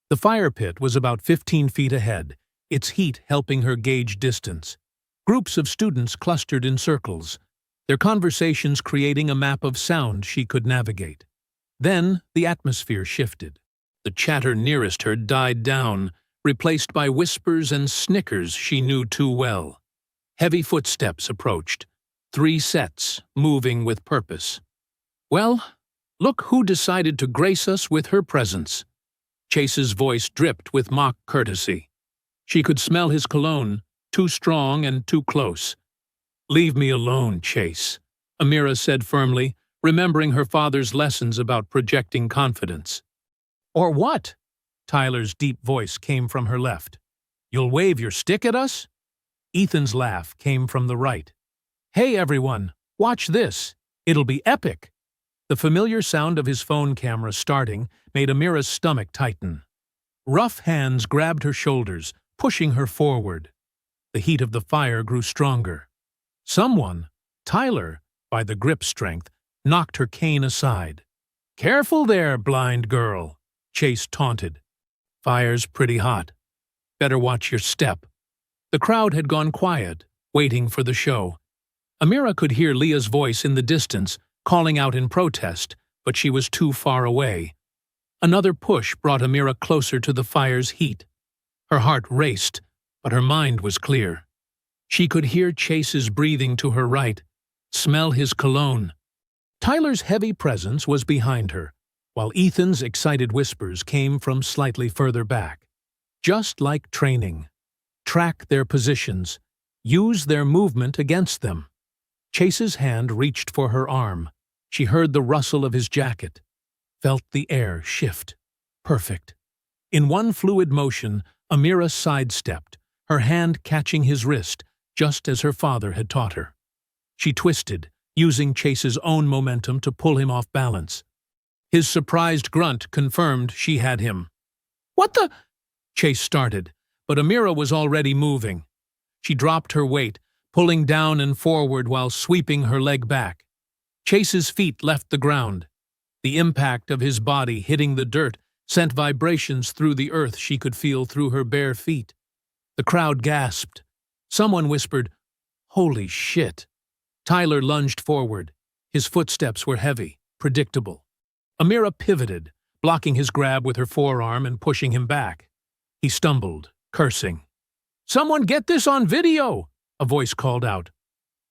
The fire pit was about 15 feet ahead, its heat helping her gauge distance. Groups of students clustered in circles, their conversations creating a map of sound she could navigate. Then the atmosphere shifted. The chatter nearest her died down, replaced by whispers and snickers she knew too well. Heavy footsteps approached, 3 sets, moving with purpose. "Well, look who decided to grace us with her presence." Chase's voice dripped with mock courtesy. She could smell his cologne, too strong and too close. "Leave me alone, Chase," Amira said firmly, remembering her father's lessons about projecting confidence. "Or what?" Tyler's deep voice came from her left. "You'll wave your stick at us?" Ethan's laugh came from the right. "Hey, everyone, Watch this. It'll be epic. The familiar sound of his phone camera starting made Amira's stomach tighten. Rough hands grabbed her shoulders, pushing her forward. The heat of the fire grew stronger. Someone, Tyler, by the grip strength, knocked her cane aside. "Careful there, blind girl," Chase taunted. "Fire's pretty hot. Better watch your step." The crowd had gone quiet, waiting for the show. Amira could hear Leah's voice in the distance, calling out in protest, but she was too far away. Another push brought Amira closer to the fire's heat. Her heart raced, but her mind was clear. She could hear Chase's breathing to her right, smell his cologne. Tyler's heavy presence was behind her, while Ethan's excited whispers came from slightly further back. Just like training. Track their positions. Use their movement against them. Chase's hand reached for her arm. She heard the rustle of his jacket. Felt the air shift. Perfect. In one fluid motion, Amira sidestepped, her hand catching his wrist, just as her father had taught her. She twisted, using Chase's own momentum to pull him off balance. His surprised grunt confirmed she had him. "What the—" Chase started, but Amira was already moving. She dropped her weight, pulling down and forward while sweeping her leg back. Chase's feet left the ground. The impact of his body hitting the dirt sent vibrations through the earth she could feel through her bare feet. The crowd gasped. Someone whispered, "Holy shit." Tyler lunged forward. His footsteps were heavy, predictable. Amira pivoted, blocking his grab with her forearm and pushing him back. He stumbled, cursing. "Someone get this on video!" a voice called out.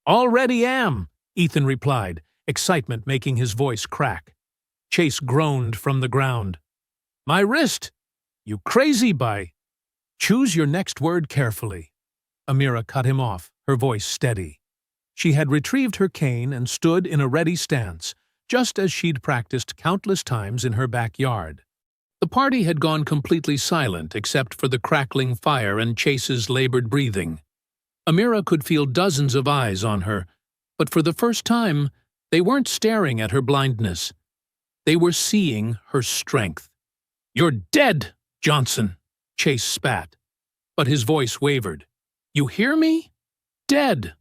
"Already am," Ethan replied, excitement making his voice crack. Chase groaned from the ground. "My wrist! You crazy by—" "Choose your next word carefully." Amira cut him off, her voice steady. She had retrieved her cane and stood in a ready stance, just as she'd practiced countless times in her backyard. The party had gone completely silent except for the crackling fire and Chase's labored breathing. Amira could feel dozens of eyes on her, but for the first time, they weren't staring at her blindness. They were seeing her strength. "You're dead, Johnson," Chase spat, but his voice wavered. "You hear me? Dead."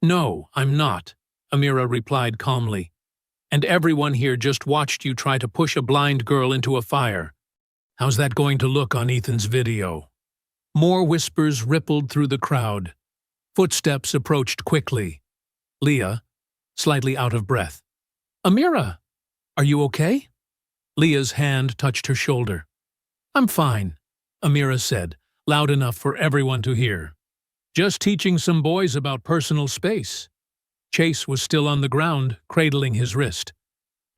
"No, I'm not," Amira replied calmly. "And everyone here just watched you try to push a blind girl into a fire. How's that going to look on Ethan's video?" More whispers rippled through the crowd. Footsteps approached quickly. Leah, slightly out of breath. "Amira, are you okay?" Leah's hand touched her shoulder. "I'm fine," Amira said, loud enough for everyone to hear. "Just teaching some boys about personal space." Chase was still on the ground, cradling his wrist.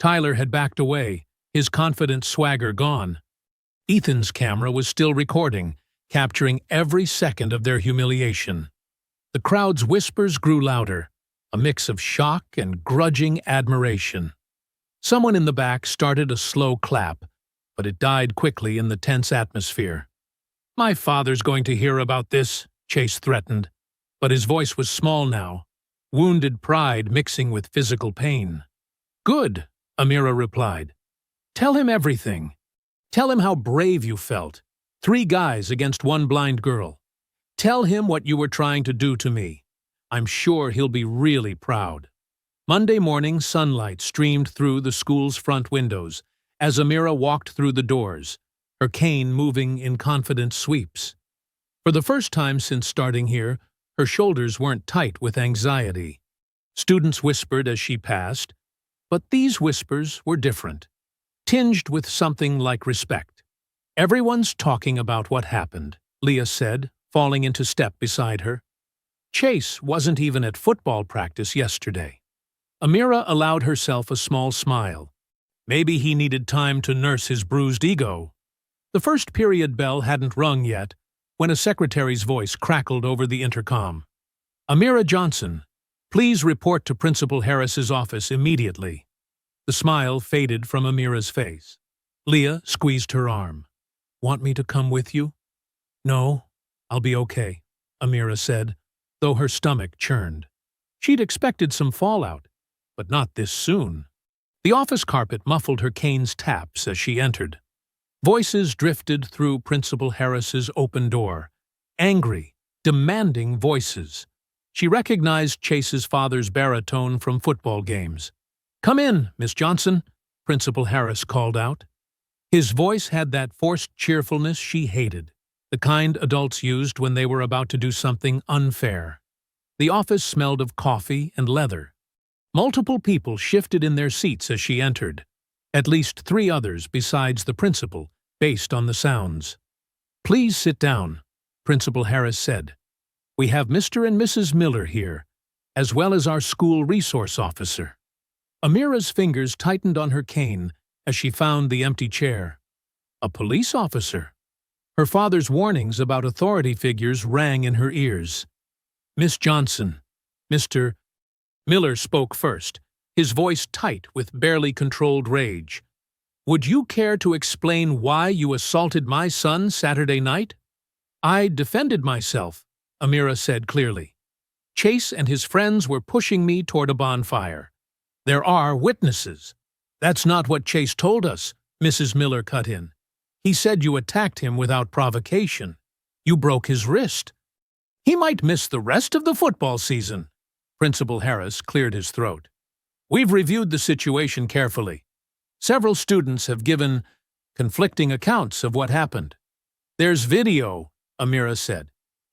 Tyler had backed away, his confident swagger gone. Ethan's camera was still recording, capturing every second of their humiliation. The crowd's whispers grew louder, a mix of shock and grudging admiration. Someone in the back started a slow clap, but it died quickly in the tense atmosphere. "My father's going to hear about this," Chase threatened, but his voice was small now, wounded pride mixing with physical pain. "Good," Amira replied. "Tell him everything. Tell him how brave you felt. 3 guys against 1 blind girl. Tell him what you were trying to do to me. I'm sure he'll be really proud." Monday morning sunlight streamed through the school's front windows as Amira walked through the doors, her cane moving in confident sweeps. For the first time since starting here, her shoulders weren't tight with anxiety. Students whispered as she passed, but these whispers were different, tinged with something like respect. "Everyone's talking about what happened," Leah said, falling into step beside her. "Chase wasn't even at football practice yesterday." Amira allowed herself a small smile. Maybe he needed time to nurse his bruised ego. The first period bell hadn't rung yet, when a secretary's voice crackled over the intercom. "Amira Johnson, please report to Principal Harris's office immediately." The smile faded from Amira's face. Leah squeezed her arm. "Want me to come with you?" "No, I'll be okay," Amira said, though her stomach churned. She'd expected some fallout, but not this soon. The office carpet muffled her cane's taps as she entered. Voices drifted through Principal Harris's open door. Angry, demanding voices. She recognized Chase's father's baritone from football games. "Come in, Miss Johnson," Principal Harris called out. His voice had that forced cheerfulness she hated, the kind adults used when they were about to do something unfair. The office smelled of coffee and leather. Multiple people shifted in their seats as she entered, at least 3 others besides the principal, based on the sounds. "Please sit down," Principal Harris said. "We have Mr. and Mrs. Miller here, as well as our school resource officer." Amira's fingers tightened on her cane as she found the empty chair. A police officer? Her father's warnings about authority figures rang in her ears. "Miss Johnson," Mr. Miller spoke first, his voice tight with barely controlled rage. "Would you care to explain why you assaulted my son Saturday night?" "I defended myself," Amira said clearly. "Chase and his friends were pushing me toward a bonfire. There are witnesses." "That's not what Chase told us," Mrs. Miller cut in. "He said you attacked him without provocation. You broke his wrist. He might miss the rest of the football season." Principal Harris cleared his throat. "We've reviewed the situation carefully. Several students have given conflicting accounts of what happened." "There's video," Amira said.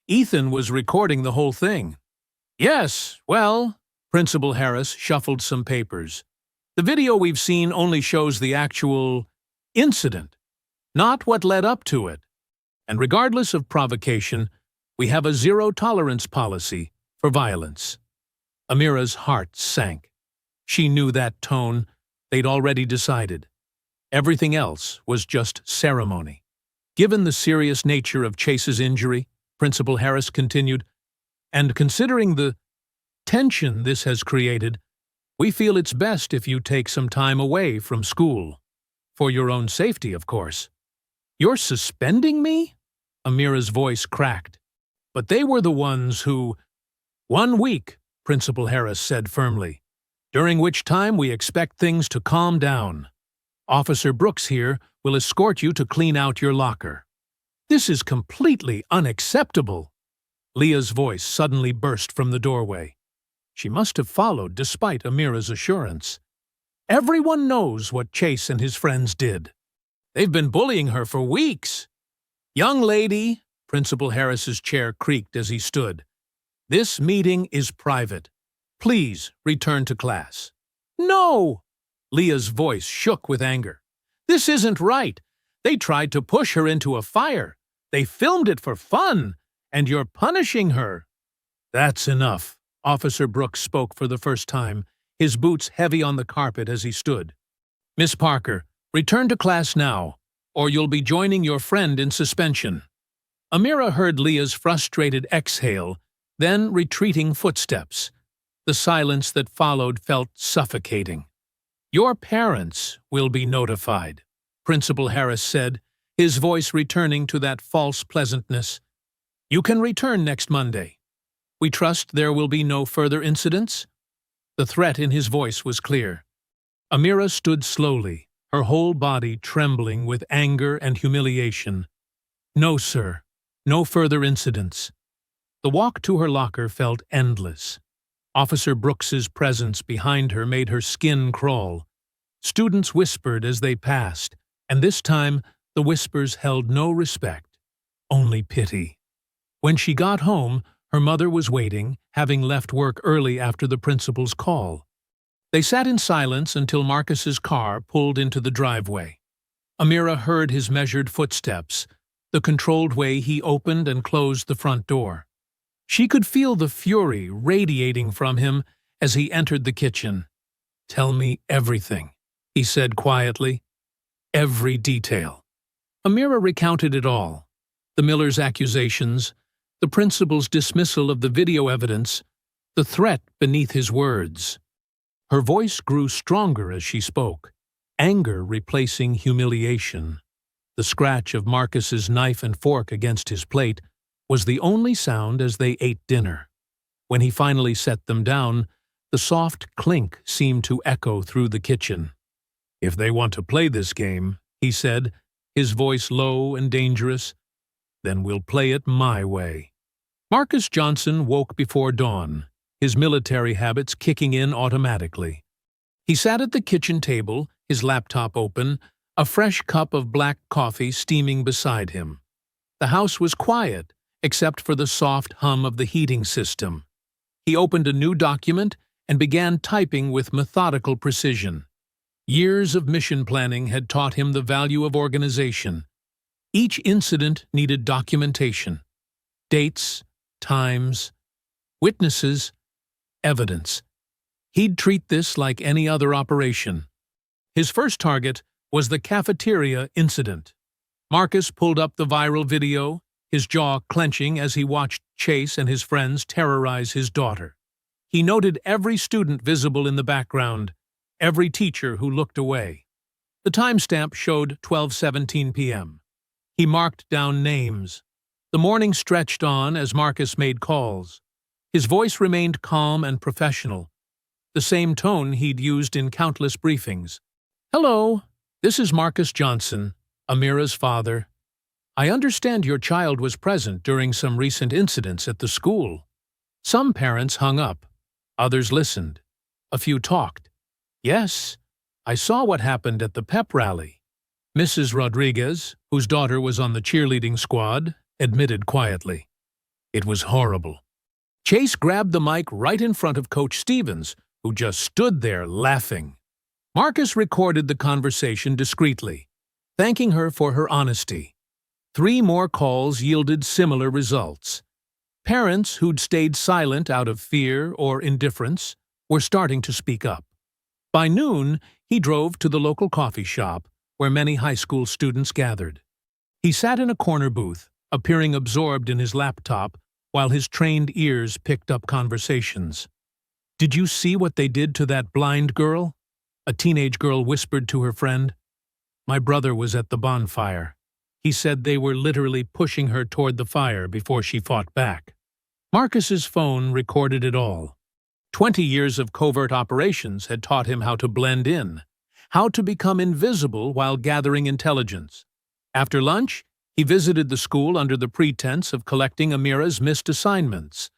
"Ethan was recording the whole thing." "Yes, well," Principal Harris shuffled some papers. "The video we've seen only shows the actual incident, not what led up to it. And regardless of provocation, we have a zero-tolerance policy for violence." Amira's heart sank. She knew that tone. They'd already decided. Everything else was just ceremony. "Given the serious nature of Chase's injury," Principal Harris continued, "and considering the tension this has created, we feel it's best if you take some time away from school. For your own safety, of course." "You're suspending me?" Amira's voice cracked. "But they were the ones who—" "1 week," Principal Harris said firmly, "during which time we expect things to calm down. Officer Brooks here will escort you to clean out your locker." "This is completely unacceptable." Leah's voice suddenly burst from the doorway. She must have followed despite Amira's assurance. "Everyone knows what Chase and his friends did. They've been bullying her for weeks." "Young lady," Principal Harris's chair creaked as he stood, "this meeting is private. Please return to class." "No!" Leah's voice shook with anger. "This isn't right. They tried to push her into a fire. They filmed it for fun, and you're punishing her." "That's enough," Officer Brooks spoke for the first time, his boots heavy on the carpet as he stood. "Miss Parker, return to class now, or you'll be joining your friend in suspension." Amira heard Leah's frustrated exhale, then retreating footsteps. The silence that followed felt suffocating. "Your parents will be notified," Principal Harris said, his voice returning to that false pleasantness. "You can return next Monday. We trust there will be no further incidents?" The threat in his voice was clear. Amira stood slowly, her whole body trembling with anger and humiliation. "No, sir. No further incidents." The walk to her locker felt endless. Officer Brooks's presence behind her made her skin crawl. Students whispered as they passed, and this time the whispers held no respect, only pity. When she got home, her mother was waiting, having left work early after the principal's call. They sat in silence until Marcus's car pulled into the driveway. Amira heard his measured footsteps, the controlled way he opened and closed the front door. She could feel the fury radiating from him as he entered the kitchen. "Tell me everything," he said quietly. "Every detail." Amira recounted it all. The Millers' accusations, the principal's dismissal of the video evidence, the threat beneath his words. Her voice grew stronger as she spoke, anger replacing humiliation. The scratch of Marcus's knife and fork against his plate was the only sound as they ate dinner. When he finally set them down, the soft clink seemed to echo through the kitchen. "If they want to play this game," he said, his voice low and dangerous, "then we'll play it my way." Marcus Johnson woke before dawn, his military habits kicking in automatically. He sat at the kitchen table, his laptop open, a fresh cup of black coffee steaming beside him. The house was quiet, except for the soft hum of the heating system. He opened a new document and began typing with methodical precision. Years of mission planning had taught him the value of organization. Each incident needed documentation. Dates, times, witnesses, evidence. He'd treat this like any other operation. His first target was the cafeteria incident. Marcus pulled up the viral video, his jaw clenching as he watched Chase and his friends terrorize his daughter. He noted every student visible in the background, every teacher who looked away. The timestamp showed 12:17 p.m. He marked down names. The morning stretched on as Marcus made calls. His voice remained calm and professional, the same tone he'd used in countless briefings. "Hello, this is Marcus Johnson, Amira's father. I understand your child was present during some recent incidents at the school." Some parents hung up. Others listened. A few talked. "Yes, I saw what happened at the pep rally." Mrs. Rodriguez, whose daughter was on the cheerleading squad, admitted quietly. "It was horrible." Chase grabbed the mic right in front of Coach Stevens, who just stood there laughing. Marcus recorded the conversation discreetly, thanking her for her honesty. 3 more calls yielded similar results. Parents who'd stayed silent out of fear or indifference were starting to speak up. By noon, he drove to the local coffee shop where many high school students gathered. He sat in a corner booth, appearing absorbed in his laptop while his trained ears picked up conversations. "Did you see what they did to that blind girl?" a teenage girl whispered to her friend. "My brother was at the bonfire. He said they were literally pushing her toward the fire before she fought back." Marcus's phone recorded it all. 20 years of covert operations had taught him how to blend in, how to become invisible while gathering intelligence. After lunch, he visited the school under the pretense of collecting Amira's missed assignments.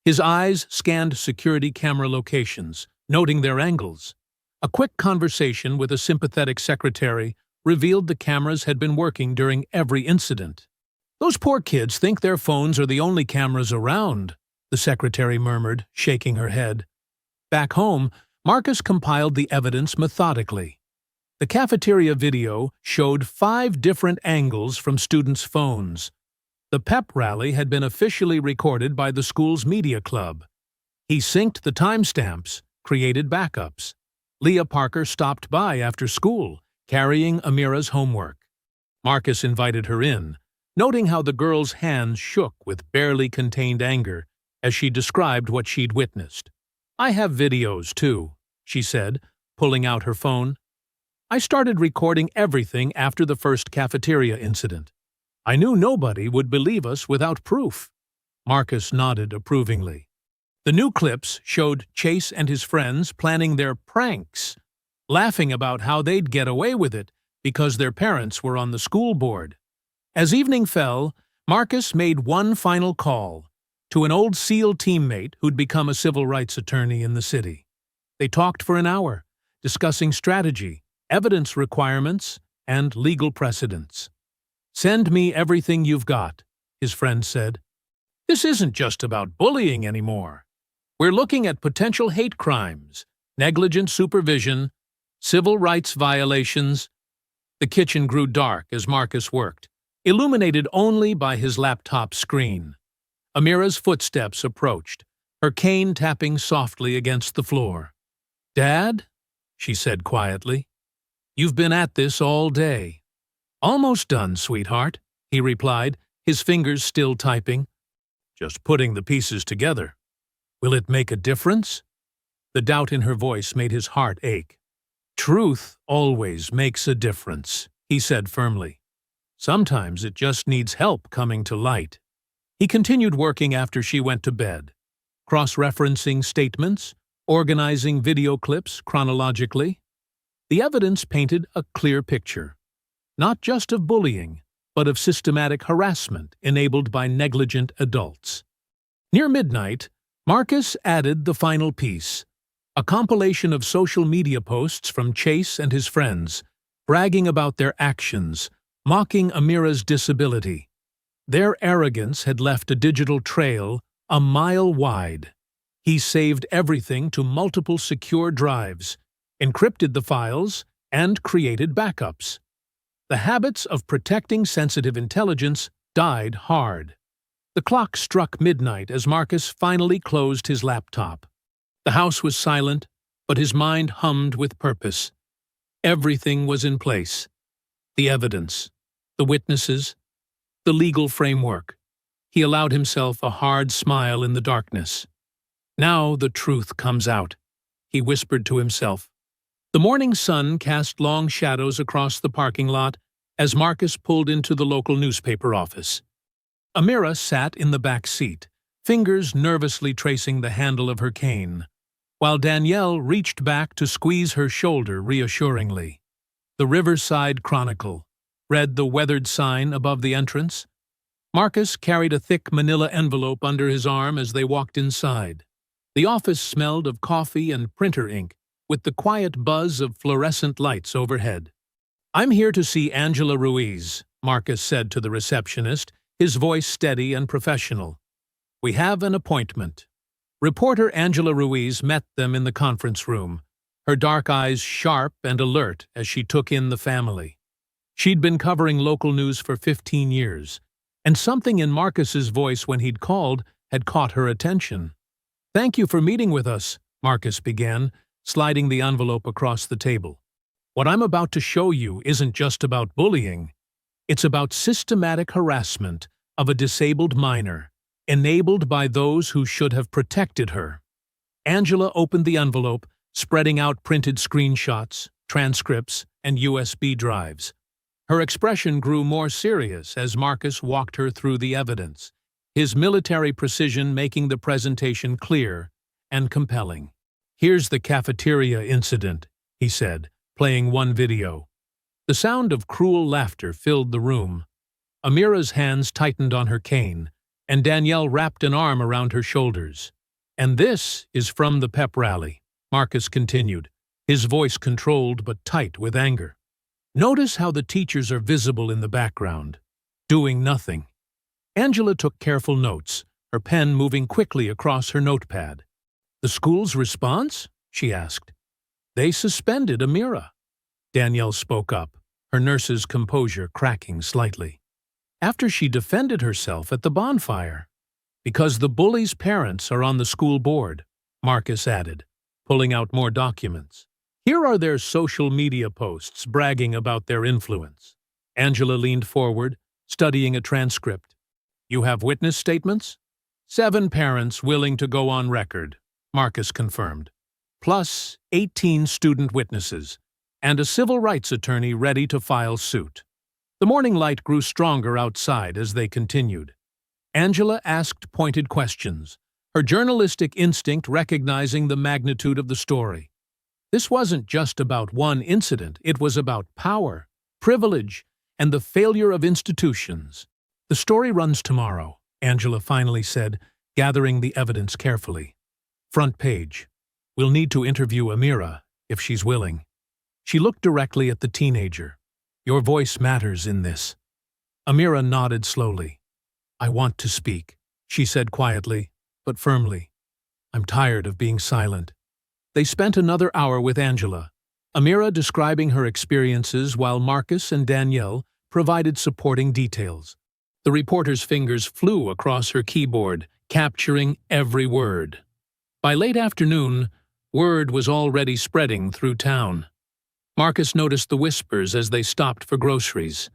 His eyes scanned security camera locations, noting their angles. A quick conversation with a sympathetic secretary revealed the cameras had been working during every incident. "Those poor kids think their phones are the only cameras around," the secretary murmured, shaking her head. Back home, Marcus compiled the evidence methodically. The cafeteria video showed 5 different angles from students' phones. The pep rally had been officially recorded by the school's media club. He synced the timestamps, created backups. Leah Parker stopped by after school, carrying Amira's homework. Marcus invited her in, noting how the girl's hands shook with barely contained anger as she described what she'd witnessed. "I have videos, too," she said, pulling out her phone. "I started recording everything after the first cafeteria incident. I knew nobody would believe us without proof." Marcus nodded approvingly. The new clips showed Chase and his friends planning their pranks, laughing about how they'd get away with it because their parents were on the school board. As evening fell, Marcus made one final call to an old SEAL teammate who'd become a civil rights attorney in the city. They talked for an hour, discussing strategy, evidence requirements, and legal precedents. "Send me everything you've got," his friend said. "This isn't just about bullying anymore. We're looking at potential hate crimes, negligent supervision, civil rights violations." The kitchen grew dark as Marcus worked, illuminated only by his laptop screen. Amira's footsteps approached, her cane tapping softly against the floor. "Dad?" she said quietly. "You've been at this all day." "Almost done, sweetheart," he replied, his fingers still typing. "Just putting the pieces together. Will it make a difference?" The doubt in her voice made his heart ache. "Truth always makes a difference," he said firmly. "Sometimes it just needs help coming to light." He continued working after she went to bed. cross-referencing statements, organizing video clips chronologically. The evidence painted a clear picture, not just of bullying, but of systematic harassment enabled by negligent adults. Near midnight, Marcus added the final piece, a compilation of social media posts from Chase and his friends, bragging about their actions, mocking Amira's disability. Their arrogance had left a digital trail a mile wide. He saved everything to multiple secure drives, encrypted the files, and created backups. The habits of protecting sensitive intelligence died hard. The clock struck midnight as Marcus finally closed his laptop. The house was silent, but his mind hummed with purpose. Everything was in place. The evidence, the witnesses, the legal framework. He allowed himself a hard smile in the darkness. Now the truth comes out, he whispered to himself. The morning sun cast long shadows across the parking lot as Marcus pulled into the local newspaper office. Amira sat in the back seat, fingers nervously tracing the handle of her cane, while Danielle reached back to squeeze her shoulder reassuringly. The Riverside Chronicle read the weathered sign above the entrance. Marcus carried a thick manila envelope under his arm as they walked inside. The office smelled of coffee and printer ink, with the quiet buzz of fluorescent lights overhead. "I'm here to see Angela Ruiz," Marcus said to the receptionist, his voice steady and professional. "We have an appointment." Reporter Angela Ruiz met them in the conference room, her dark eyes sharp and alert as she took in the family. She'd been covering local news for 15 years, and something in Marcus's voice when he'd called had caught her attention. "Thank you for meeting with us," Marcus began, sliding the envelope across the table. "What I'm about to show you isn't just about bullying. It's about systematic harassment of a disabled minor, enabled by those who should have protected her." Angela opened the envelope, spreading out printed screenshots, transcripts, and USB drives. Her expression grew more serious as Marcus walked her through the evidence, his military precision making the presentation clear and compelling. "Here's the cafeteria incident," he said, playing one video. The sound of cruel laughter filled the room. Amira's hands tightened on her cane, and Danielle wrapped an arm around her shoulders. "And this is from the pep rally," Marcus continued, his voice controlled but tight with anger. "Notice how the teachers are visible in the background, doing nothing." Angela took careful notes, her pen moving quickly across her notepad. "The school's response?" she asked. "They suspended Amira." Danielle spoke up, her nurse's composure cracking slightly. "After she defended herself at the bonfire. Because the bullies' parents are on the school board," Marcus added, pulling out more documents. "Here are their social media posts bragging about their influence." Angela leaned forward, studying a transcript. "You have witness statements?" "7 parents willing to go on record," Marcus confirmed, "plus 18 student witnesses, and a civil rights attorney ready to file suit." The morning light grew stronger outside as they continued. Angela asked pointed questions, her journalistic instinct recognizing the magnitude of the story. This wasn't just about one incident, it was about power, privilege, and the failure of institutions. "The story runs tomorrow," Angela finally said, gathering the evidence carefully. "Front page. We'll need to interview Amira, if she's willing." She looked directly at the teenager. "Your voice matters in this." Amira nodded slowly. "I want to speak," she said quietly, but firmly. "I'm tired of being silent." They spent another hour with Angela, Amira describing her experiences while Marcus and Danielle provided supporting details. The reporter's fingers flew across her keyboard, capturing every word. By late afternoon, word was already spreading through town. Marcus noticed the whispers as they stopped for groceries.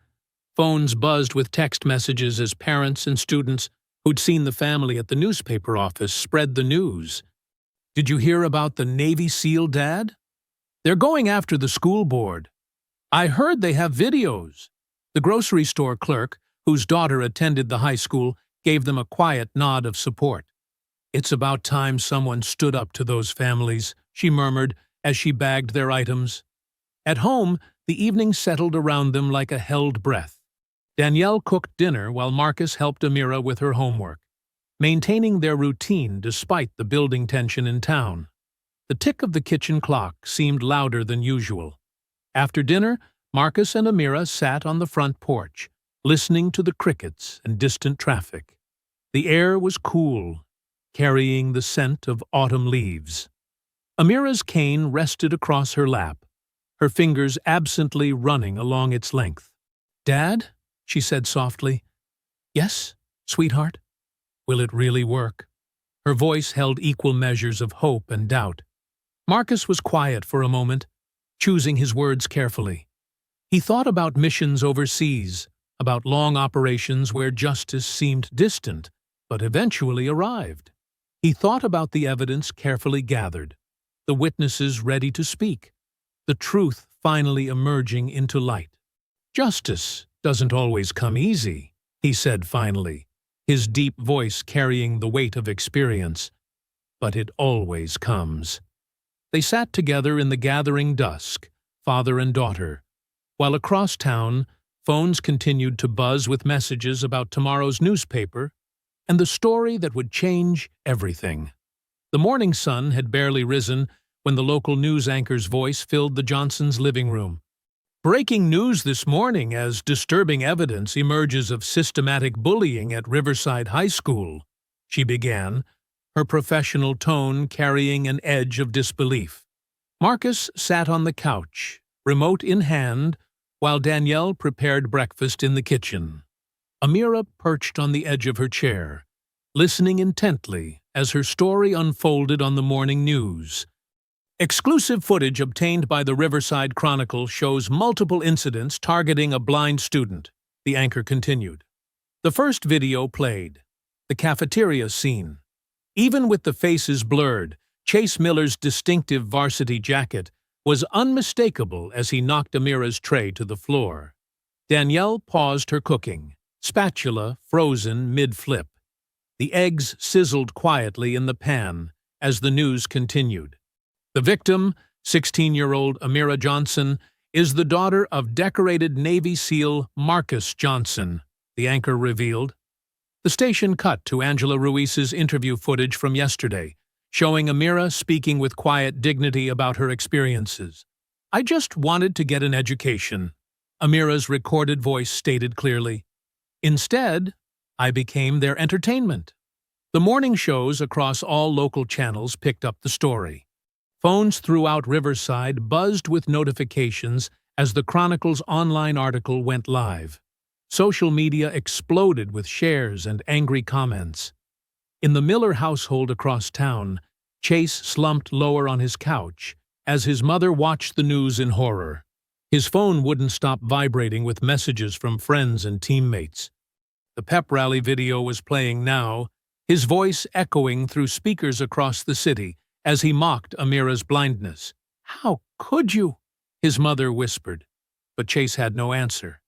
Phones buzzed with text messages as parents and students who'd seen the family at the newspaper office spread the news. "Did you hear about the Navy SEAL dad? They're going after the school board. I heard they have videos." The grocery store clerk, whose daughter attended the high school, gave them a quiet nod of support. "It's about time someone stood up to those families," she murmured as she bagged their items. At home, the evening settled around them like a held breath. Danielle cooked dinner while Marcus helped Amira with her homework, maintaining their routine despite the building tension in town. The tick of the kitchen clock seemed louder than usual. After dinner, Marcus and Amira sat on the front porch, listening to the crickets and distant traffic. The air was cool, carrying the scent of autumn leaves. Amira's cane rested across her lap, her fingers absently running along its length. "Dad?" she said softly. "Yes, sweetheart?" "Will it really work?" Her voice held equal measures of hope and doubt. Marcus was quiet for a moment, choosing his words carefully. He thought about missions overseas, about long operations where justice seemed distant, but eventually arrived. He thought about the evidence carefully gathered, the witnesses ready to speak, the truth finally emerging into light. "Justice doesn't always come easy," he said finally, his deep voice carrying the weight of experience. "But it always comes." They sat together in the gathering dusk, father and daughter, while across town, phones continued to buzz with messages about tomorrow's newspaper and the story that would change everything. The morning sun had barely risen when the local news anchor's voice filled the Johnsons' living room. "Breaking news this morning as disturbing evidence emerges of systematic bullying at Riverside High School," she began, her professional tone carrying an edge of disbelief. Marcus sat on the couch, remote in hand, while Danielle prepared breakfast in the kitchen. Amira perched on the edge of her chair, listening intently as her story unfolded on the morning news. Exclusive footage obtained by the Riverside Chronicle shows multiple incidents targeting a blind student, the anchor continued. The first video played, the cafeteria scene. Even with the faces blurred, Chase Miller's distinctive varsity jacket was unmistakable as he knocked Amira's tray to the floor. Danielle paused her cooking, spatula frozen mid-flip. The eggs sizzled quietly in the pan as the news continued. The victim, 16-year-old Amira Johnson, is the daughter of decorated Navy SEAL Marcus Johnson, the anchor revealed. The station cut to Angela Ruiz's interview footage from yesterday, showing Amira speaking with quiet dignity about her experiences. "I just wanted to get an education," Amira's recorded voice stated clearly. "Instead, I became their entertainment." The morning shows across all local channels picked up the story. Phones throughout Riverside buzzed with notifications as the Chronicle's online article went live. Social media exploded with shares and angry comments. In the Miller household across town, Chase slumped lower on his couch as his mother watched the news in horror. His phone wouldn't stop vibrating with messages from friends and teammates. The pep rally video was playing now, his voice echoing through speakers across the city as he mocked Amira's blindness. "How could you?" his mother whispered, but Chase had no answer.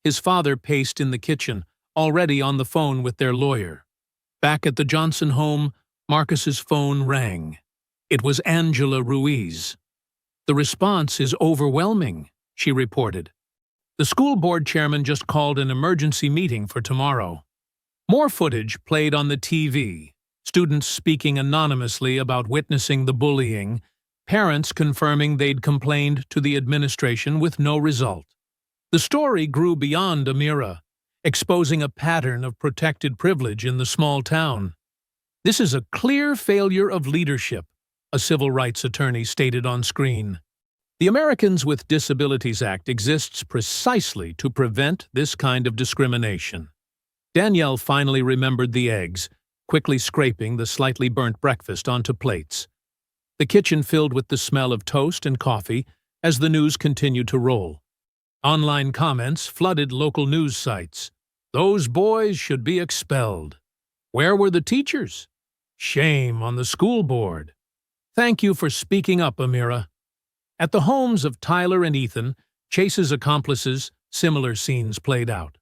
His father paced in the kitchen, already on the phone with their lawyer. Back at the Johnson home, Marcus's phone rang. It was Angela Ruiz. "The response is overwhelming," she reported. "The school board chairman just called an emergency meeting for tomorrow." More footage played on the TV, students speaking anonymously about witnessing the bullying, parents confirming they'd complained to the administration with no result. The story grew beyond Amira, exposing a pattern of protected privilege in the small town. "This is a clear failure of leadership," a civil rights attorney stated on screen. The Americans with Disabilities Act exists precisely to prevent this kind of discrimination. Danielle finally remembered the eggs, quickly scraping the slightly burnt breakfast onto plates. The kitchen filled with the smell of toast and coffee as the news continued to roll. Online comments flooded local news sites. "Those boys should be expelled." "Where were the teachers?" "Shame on the school board." "Thank you for speaking up, Amira." At the homes of Tyler and Ethan, Chase's accomplices, similar scenes played out.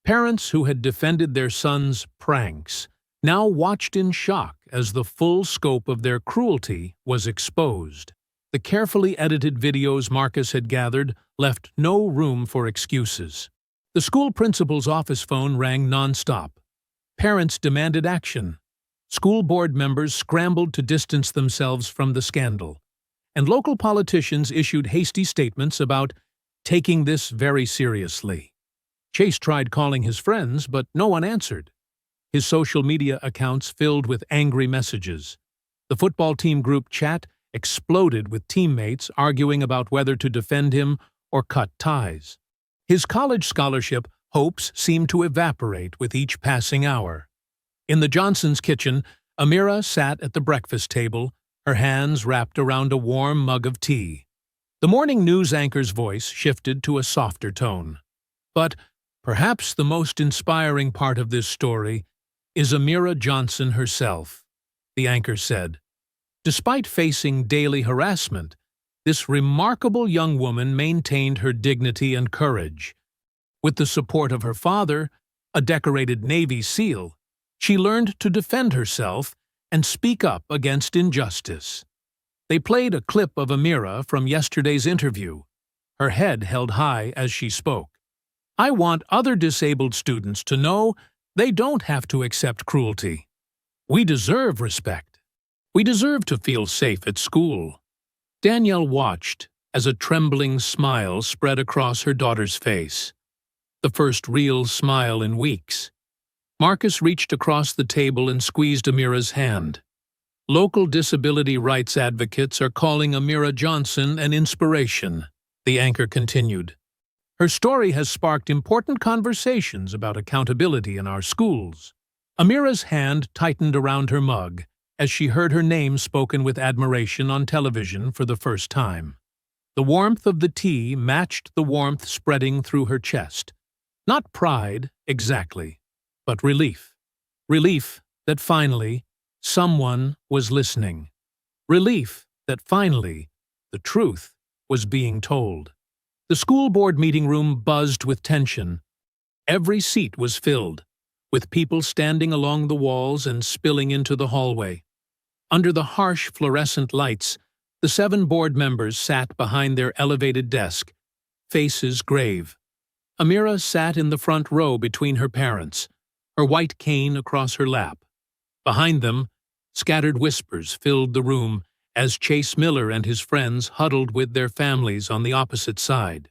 Parents who had defended their sons' pranks, now watched in shock as the full scope of their cruelty was exposed. The carefully edited videos Marcus had gathered left no room for excuses. The school principal's office phone rang nonstop. Parents demanded action. School board members scrambled to distance themselves from the scandal. And local politicians issued hasty statements about taking this very seriously. Chase tried calling his friends, but no one answered. His social media accounts filled with angry messages. The football team group chat exploded with teammates arguing about whether to defend him or cut ties. His college scholarship hopes seemed to evaporate with each passing hour. In the Johnsons' kitchen, Amira sat at the breakfast table, her hands wrapped around a warm mug of tea. The morning news anchor's voice shifted to a softer tone. But perhaps the most inspiring part of this story is Amira Johnson herself, the anchor said. Despite facing daily harassment, this remarkable young woman maintained her dignity and courage. With the support of her father, a decorated Navy SEAL, she learned to defend herself and speak up against injustice. They played a clip of Amira from yesterday's interview, her head held high as she spoke. "I want other disabled students to know they don't have to accept cruelty. We deserve respect. We deserve to feel safe at school." Danielle watched as a trembling smile spread across her daughter's face. The first real smile in weeks. Marcus reached across the table and squeezed Amira's hand. "Local disability rights advocates are calling Amira Johnson an inspiration," the anchor continued. "Her story has sparked important conversations about accountability in our schools." Amira's hand tightened around her mug as she heard her name spoken with admiration on television for the first time. The warmth of the tea matched the warmth spreading through her chest. Not pride, exactly, but relief. Relief that finally someone was listening. Relief that finally the truth was being told. The school board meeting room buzzed with tension. Every seat was filled, with people standing along the walls and spilling into the hallway. Under the harsh fluorescent lights, the 7 board members sat behind their elevated desk, faces grave. Amira sat in the front row between her parents, her white cane across her lap. Behind them, scattered whispers filled the room as Chase Miller and his friends huddled with their families on the opposite side.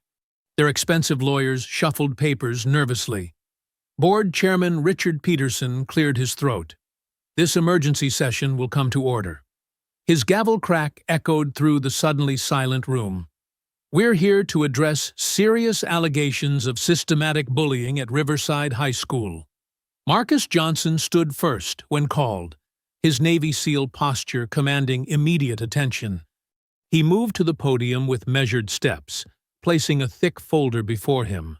Their expensive lawyers shuffled papers nervously. Board Chairman Richard Peterson cleared his throat. "This emergency session will come to order." His gavel crack echoed through the suddenly silent room. "We're here to address serious allegations of systematic bullying at Riverside High School." Marcus Johnson stood first when called, his Navy SEAL posture commanding immediate attention. He moved to the podium with measured steps, placing a thick folder before him.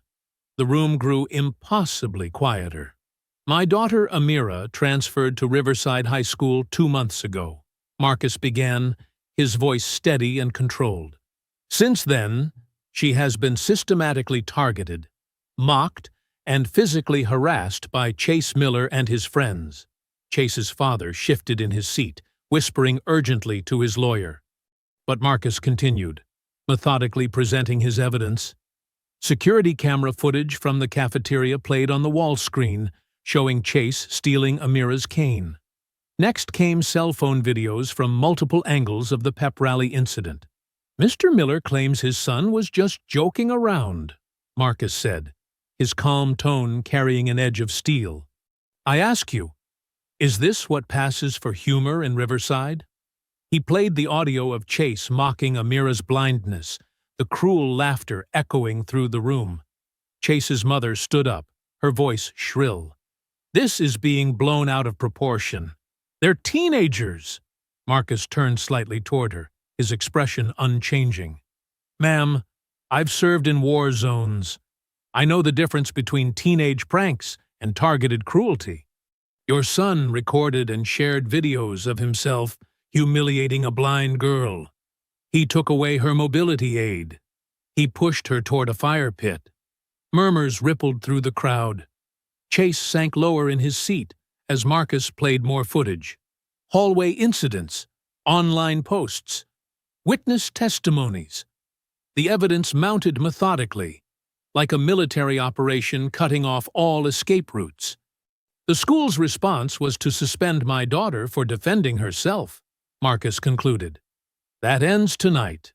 The room grew impossibly quieter. "My daughter Amira transferred to Riverside High School 2 months ago," Marcus began, his voice steady and controlled. "Since then, she has been systematically targeted, mocked, and physically harassed by Chase Miller and his friends." Chase's father shifted in his seat, whispering urgently to his lawyer. But Marcus continued, methodically presenting his evidence. Security camera footage from the cafeteria played on the wall screen, showing Chase stealing Amira's cane. Next came cell phone videos from multiple angles of the pep rally incident. "Mr. Miller claims his son was just joking around," Marcus said, his calm tone carrying an edge of steel. "I ask you, is this what passes for humor in Riverside?" He played the audio of Chase mocking Amira's blindness, the cruel laughter echoing through the room. Chase's mother stood up, her voice shrill. "This is being blown out of proportion. They're teenagers!" Marcus turned slightly toward her, his expression unchanging. "Ma'am, I've served in war zones. I know the difference between teenage pranks and targeted cruelty. Your son recorded and shared videos of himself humiliating a blind girl. He took away her mobility aid. He pushed her toward a fire pit." Murmurs rippled through the crowd. Chase sank lower in his seat as Marcus played more footage. Hallway incidents, online posts, witness testimonies. The evidence mounted methodically, like a military operation cutting off all escape routes. The school's response was to suspend my daughter for defending herself, Marcus concluded. That ends tonight.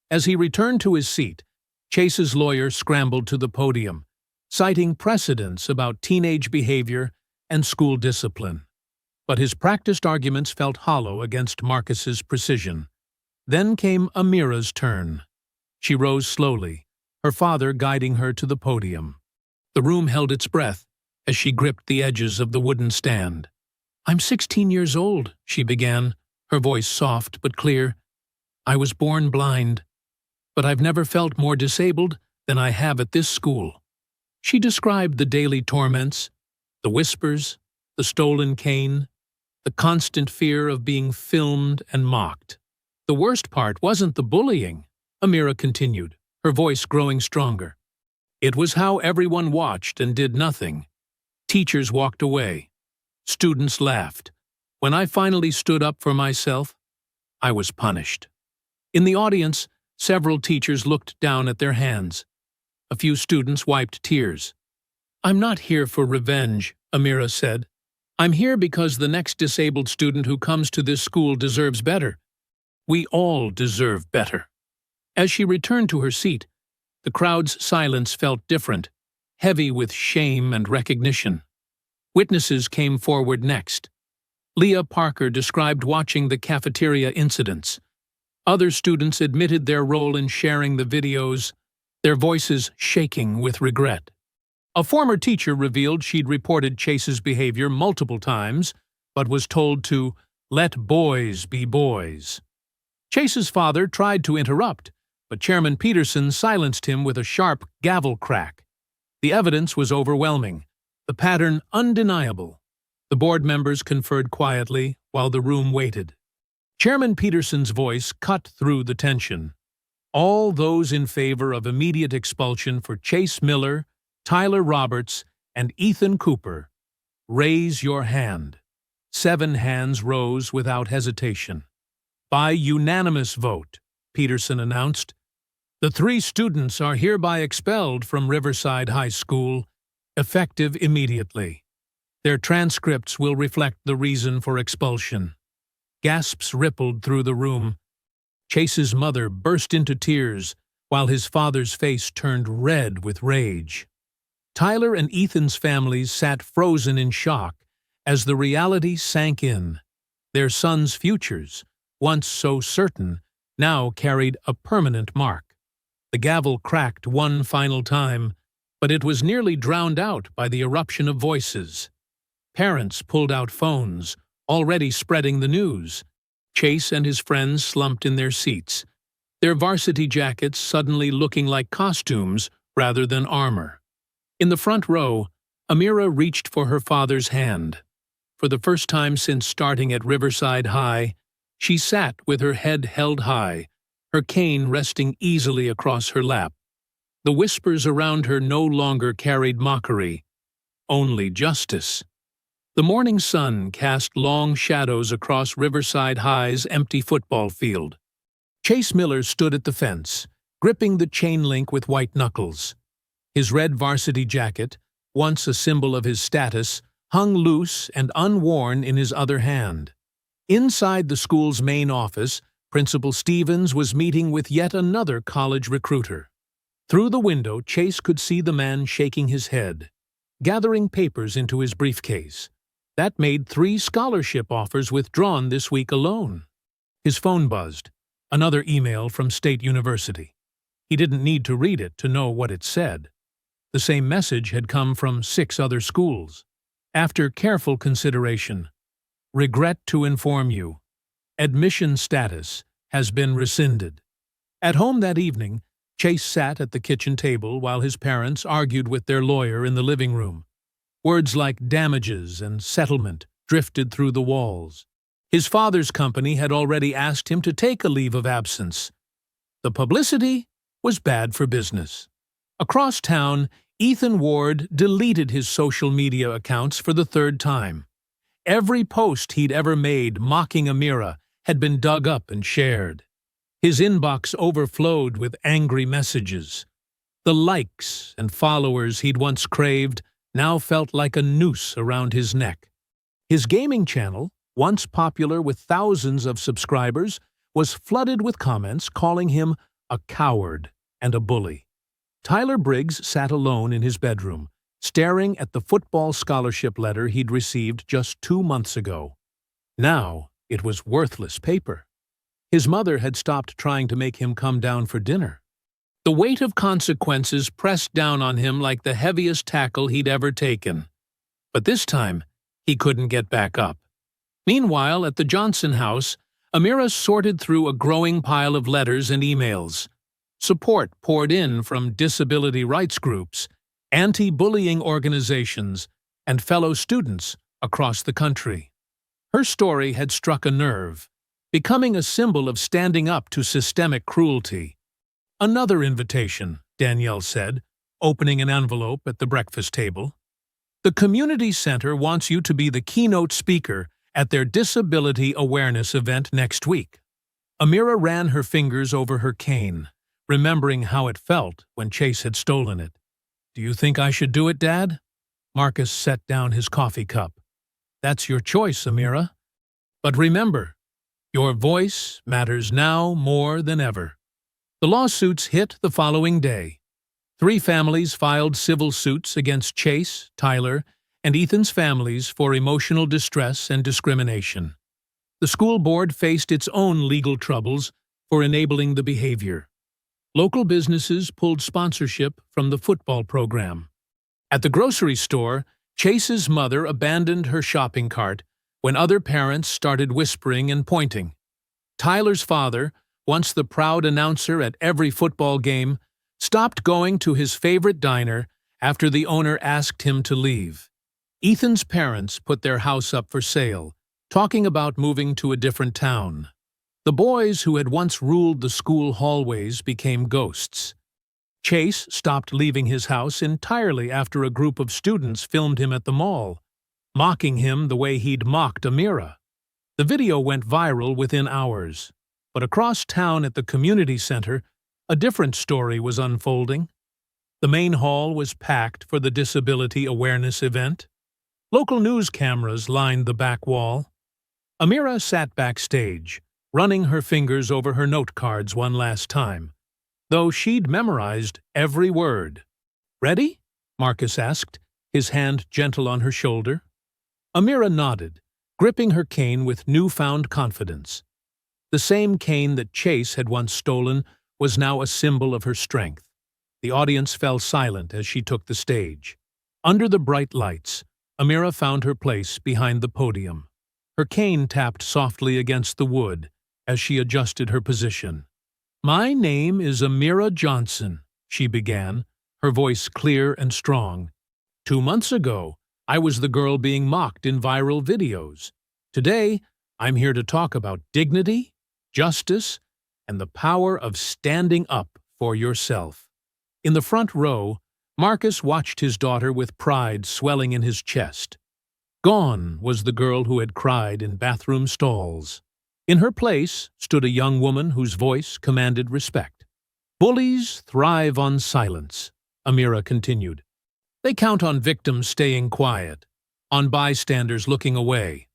As he returned to his seat, Chase's lawyer scrambled to the podium, citing precedents about teenage behavior and school discipline. But his practiced arguments felt hollow against Marcus's precision. Then came Amira's turn. She rose slowly, her father guiding her to the podium. The room held its breath as she gripped the edges of the wooden stand. "I'm 16 years old," she began, her voice soft but clear. "I was born blind, but I've never felt more disabled than I have at this school." She described the daily torments, the whispers, the stolen cane, the constant fear of being filmed and mocked. "The worst part wasn't the bullying," Amira continued, her voice growing stronger. "It was how everyone watched and did nothing. Teachers walked away. Students laughed. When I finally stood up for myself, I was punished." In the audience, several teachers looked down at their hands. A few students wiped tears. "I'm not here for revenge," Amira said. "I'm here because the next disabled student who comes to this school deserves better. We all deserve better." As she returned to her seat, the crowd's silence felt different, heavy with shame and recognition. Witnesses came forward next. Leah Parker described watching the cafeteria incidents. Other students admitted their role in sharing the videos, their voices shaking with regret. A former teacher revealed she'd reported Chase's behavior multiple times, but was told to let boys be boys. Chase's father tried to interrupt, but Chairman Peterson silenced him with a sharp gavel crack. The evidence was overwhelming, the pattern undeniable. The board members conferred quietly while the room waited. Chairman Peterson's voice cut through the tension. "All those in favor of immediate expulsion for Chase Miller, Tyler Roberts, and Ethan Cooper, raise your hand." 7 hands rose without hesitation. "By unanimous vote," Peterson announced, "the 3 students are hereby expelled from Riverside High School, effective immediately. Their transcripts will reflect the reason for expulsion." Gasps rippled through the room. Chase's mother burst into tears, while his father's face turned red with rage. Tyler and Ethan's families sat frozen in shock as the reality sank in. Their sons' futures, once so certain, now carried a permanent mark. The gavel cracked one final time, but it was nearly drowned out by the eruption of voices. Parents pulled out phones, already spreading the news. Chase and his friends slumped in their seats, their varsity jackets suddenly looking like costumes rather than armor. In the front row, Amira reached for her father's hand. For the first time since starting at Riverside High, she sat with her head held high, her cane resting easily across her lap. The whispers around her no longer carried mockery, only justice. The morning sun cast long shadows across Riverside High's empty football field. Chase Miller stood at the fence, gripping the chain link with white knuckles. His red varsity jacket, once a symbol of his status, hung loose and unworn in his other hand. Inside the school's main office, Principal Stevens was meeting with yet another college recruiter. Through the window, Chase could see the man shaking his head, gathering papers into his briefcase. That made 3 scholarship offers withdrawn this week alone. His phone buzzed. Another email from State University. He didn't need to read it to know what it said. The same message had come from 6 other schools. After careful consideration, regret to inform you, admission status has been rescinded. At home that evening, Chase sat at the kitchen table while his parents argued with their lawyer in the living room. Words like damages and settlement drifted through the walls. His father's company had already asked him to take a leave of absence. The publicity was bad for business. Across town, Ethan Ward deleted his social media accounts for the 3rd time. Every post he'd ever made mocking Amira had been dug up and shared. His inbox overflowed with angry messages. The likes and followers he'd once craved now felt like a noose around his neck. His gaming channel, once popular with thousands of subscribers, was flooded with comments calling him a coward and a bully. Tyler Briggs sat alone in his bedroom, staring at the football scholarship letter he'd received just 2 months ago. Now it was worthless paper. His mother had stopped trying to make him come down for dinner. The weight of consequences pressed down on him like the heaviest tackle he'd ever taken. But this time, he couldn't get back up. Meanwhile, at the Johnson house, Amira sorted through a growing pile of letters and emails. Support poured in from disability rights groups, anti-bullying organizations, and fellow students across the country. Her story had struck a nerve, becoming a symbol of standing up to systemic cruelty. "Another invitation," Danielle said, opening an envelope at the breakfast table. "The community center wants you to be the keynote speaker at their disability awareness event next week." Amira ran her fingers over her cane, remembering how it felt when Chase had stolen it. "Do you think I should do it, Dad?" Marcus set down his coffee cup. "That's your choice, Amira. But remember, your voice matters now more than ever." The lawsuits hit the following day. 3 families filed civil suits against Chase, Tyler, and Ethan's families for emotional distress and discrimination. The school board faced its own legal troubles for enabling the behavior. Local businesses pulled sponsorship from the football program. At the grocery store, Chase's mother abandoned her shopping cart when other parents started whispering and pointing. Tyler's father, once the proud announcer at every football game, stopped going to his favorite diner after the owner asked him to leave. Ethan's parents put their house up for sale, talking about moving to a different town. The boys who had once ruled the school hallways became ghosts. Chase stopped leaving his house entirely after a group of students filmed him at the mall, mocking him the way he'd mocked Amira. The video went viral within hours, but across town at the community center, a different story was unfolding. The main hall was packed for the disability awareness event. Local news cameras lined the back wall. Amira sat backstage, running her fingers over her note cards one last time, though she'd memorized every word. "Ready?" Marcus asked, his hand gentle on her shoulder. Amira nodded, gripping her cane with newfound confidence. The same cane that Chase had once stolen was now a symbol of her strength. The audience fell silent as she took the stage. Under the bright lights, Amira found her place behind the podium. Her cane tapped softly against the wood as she adjusted her position. "My name is Amira Johnson," she began, her voice clear and strong. "2 months ago, I was the girl being mocked in viral videos. Today, I'm here to talk about dignity, justice, and the power of standing up for yourself." In the front row, Marcus watched his daughter with pride swelling in his chest. Gone was the girl who had cried in bathroom stalls. In her place stood a young woman whose voice commanded respect. "Bullies thrive on silence," Amira continued. "They count on victims staying quiet, on bystanders looking away,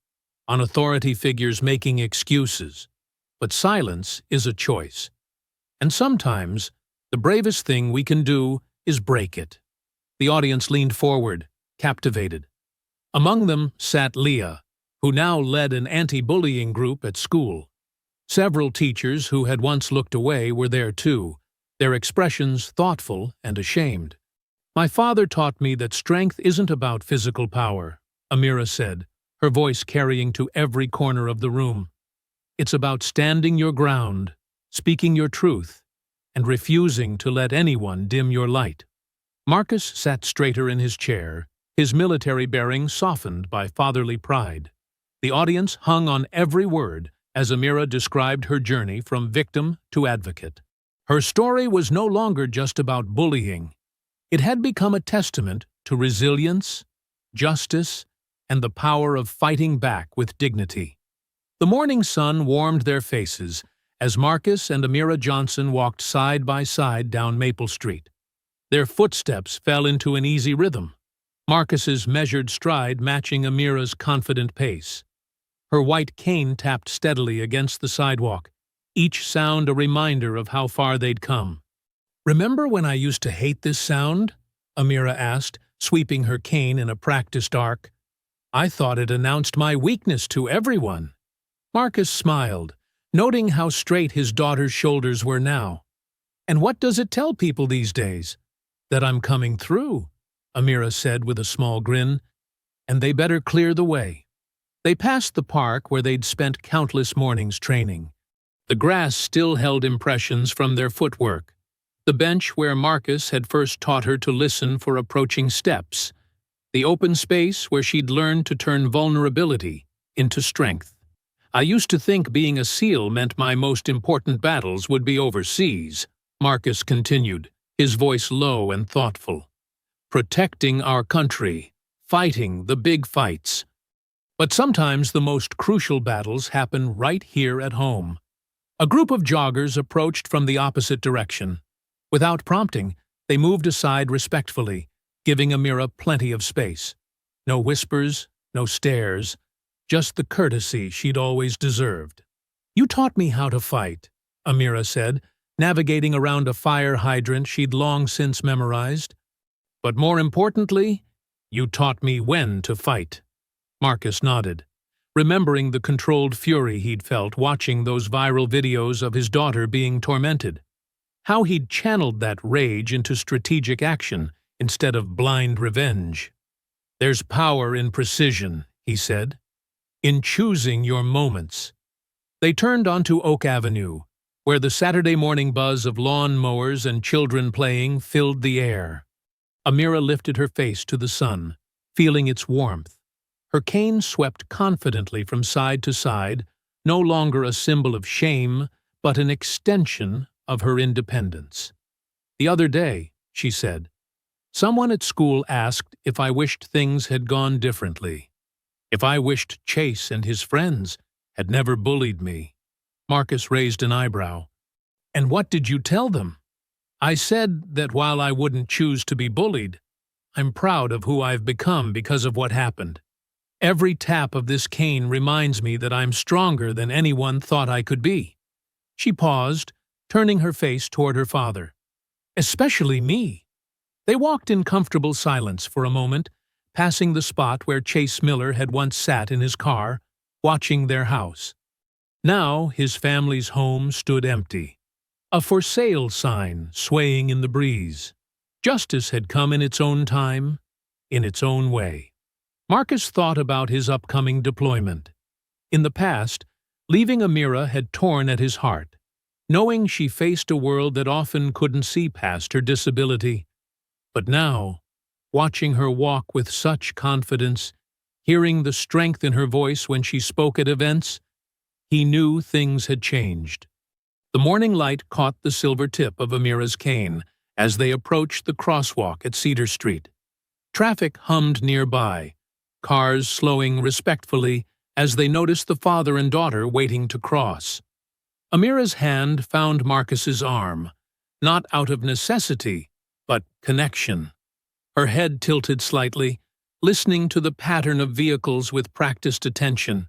on authority figures making excuses. But silence is a choice. And sometimes, the bravest thing we can do is break it." The audience leaned forward, captivated. Among them sat Leah, who now led an anti-bullying group at school. Several teachers who had once looked away were there too, their expressions thoughtful and ashamed. "My father taught me that strength isn't about physical power," Amira said, her voice carrying to every corner of the room. "It's about standing your ground, speaking your truth, and refusing to let anyone dim your light." Marcus sat straighter in his chair, his military bearing softened by fatherly pride. The audience hung on every word as Amira described her journey from victim to advocate. Her story was no longer just about bullying. It had become a testament to resilience, justice, and the power of fighting back with dignity. The morning sun warmed their faces as Marcus and Amira Johnson walked side by side down Maple Street. Their footsteps fell into an easy rhythm, Marcus's measured stride matching Amira's confident pace. Her white cane tapped steadily against the sidewalk, each sound a reminder of how far they'd come. "Remember when I used to hate this sound?" Amira asked, sweeping her cane in a practiced arc. "I thought it announced my weakness to everyone." Marcus smiled, noting how straight his daughter's shoulders were now. "And what does it tell people these days?" "That I'm coming through," Amira said with a small grin. "And they better clear the way." They passed the park where they'd spent countless mornings training. The grass still held impressions from their footwork. The bench where Marcus had first taught her to listen for approaching steps. The open space where she'd learned to turn vulnerability into strength. "I used to think being a SEAL meant my most important battles would be overseas," Marcus continued, his voice low and thoughtful. "Protecting our country, fighting the big fights. But sometimes the most crucial battles happen right here at home." A group of joggers approached from the opposite direction. Without prompting, they moved aside respectfully, giving Amira plenty of space. No whispers, no stares, just the courtesy she'd always deserved. "You taught me how to fight," Amira said, navigating around a fire hydrant she'd long since memorized. "But more importantly, you taught me when to fight." Marcus nodded, remembering the controlled fury he'd felt watching those viral videos of his daughter being tormented. How he'd channeled that rage into strategic action instead of blind revenge. "There's power in precision," he said, "in choosing your moments." They turned onto Oak Avenue, where the Saturday morning buzz of lawn mowers and children playing filled the air. Amira lifted her face to the sun, feeling its warmth. Her cane swept confidently from side to side, no longer a symbol of shame, but an extension of her independence. "The other day," she said, "someone at school asked if I wished things had gone differently. If I wished Chase and his friends had never bullied me." Marcus raised an eyebrow. "And what did you tell them?" "I said that while I wouldn't choose to be bullied, I'm proud of who I've become because of what happened. Every tap of this cane reminds me that I'm stronger than anyone thought I could be." She paused, turning her face toward her father. "Especially me." They walked in comfortable silence for a moment, passing the spot where Chase Miller had once sat in his car, watching their house. Now his family's home stood empty, a "for sale" sign swaying in the breeze. Justice had come in its own time, in its own way. Marcus thought about his upcoming deployment. In the past, leaving Amira had torn at his heart, knowing she faced a world that often couldn't see past her disability. But now, watching her walk with such confidence, hearing the strength in her voice when she spoke at events, he knew things had changed. The morning light caught the silver tip of Amira's cane as they approached the crosswalk at Cedar Street. Traffic hummed nearby, cars slowing respectfully as they noticed the father and daughter waiting to cross. Amira's hand found Marcus's arm, not out of necessity, but connection. Her head tilted slightly, listening to the pattern of vehicles with practiced attention.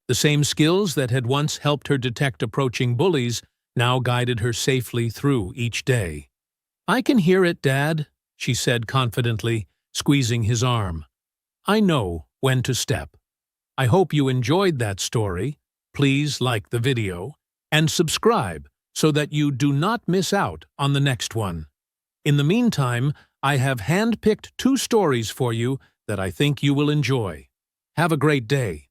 The same skills that had once helped her detect approaching bullies now guided her safely through each day. "I can hear it, Dad," she said confidently, squeezing his arm. "I know when to step." I hope you enjoyed that story. Please like the video and subscribe so that you do not miss out on the next one. In the meantime, I have handpicked 2 stories for you that I think you will enjoy. Have a great day.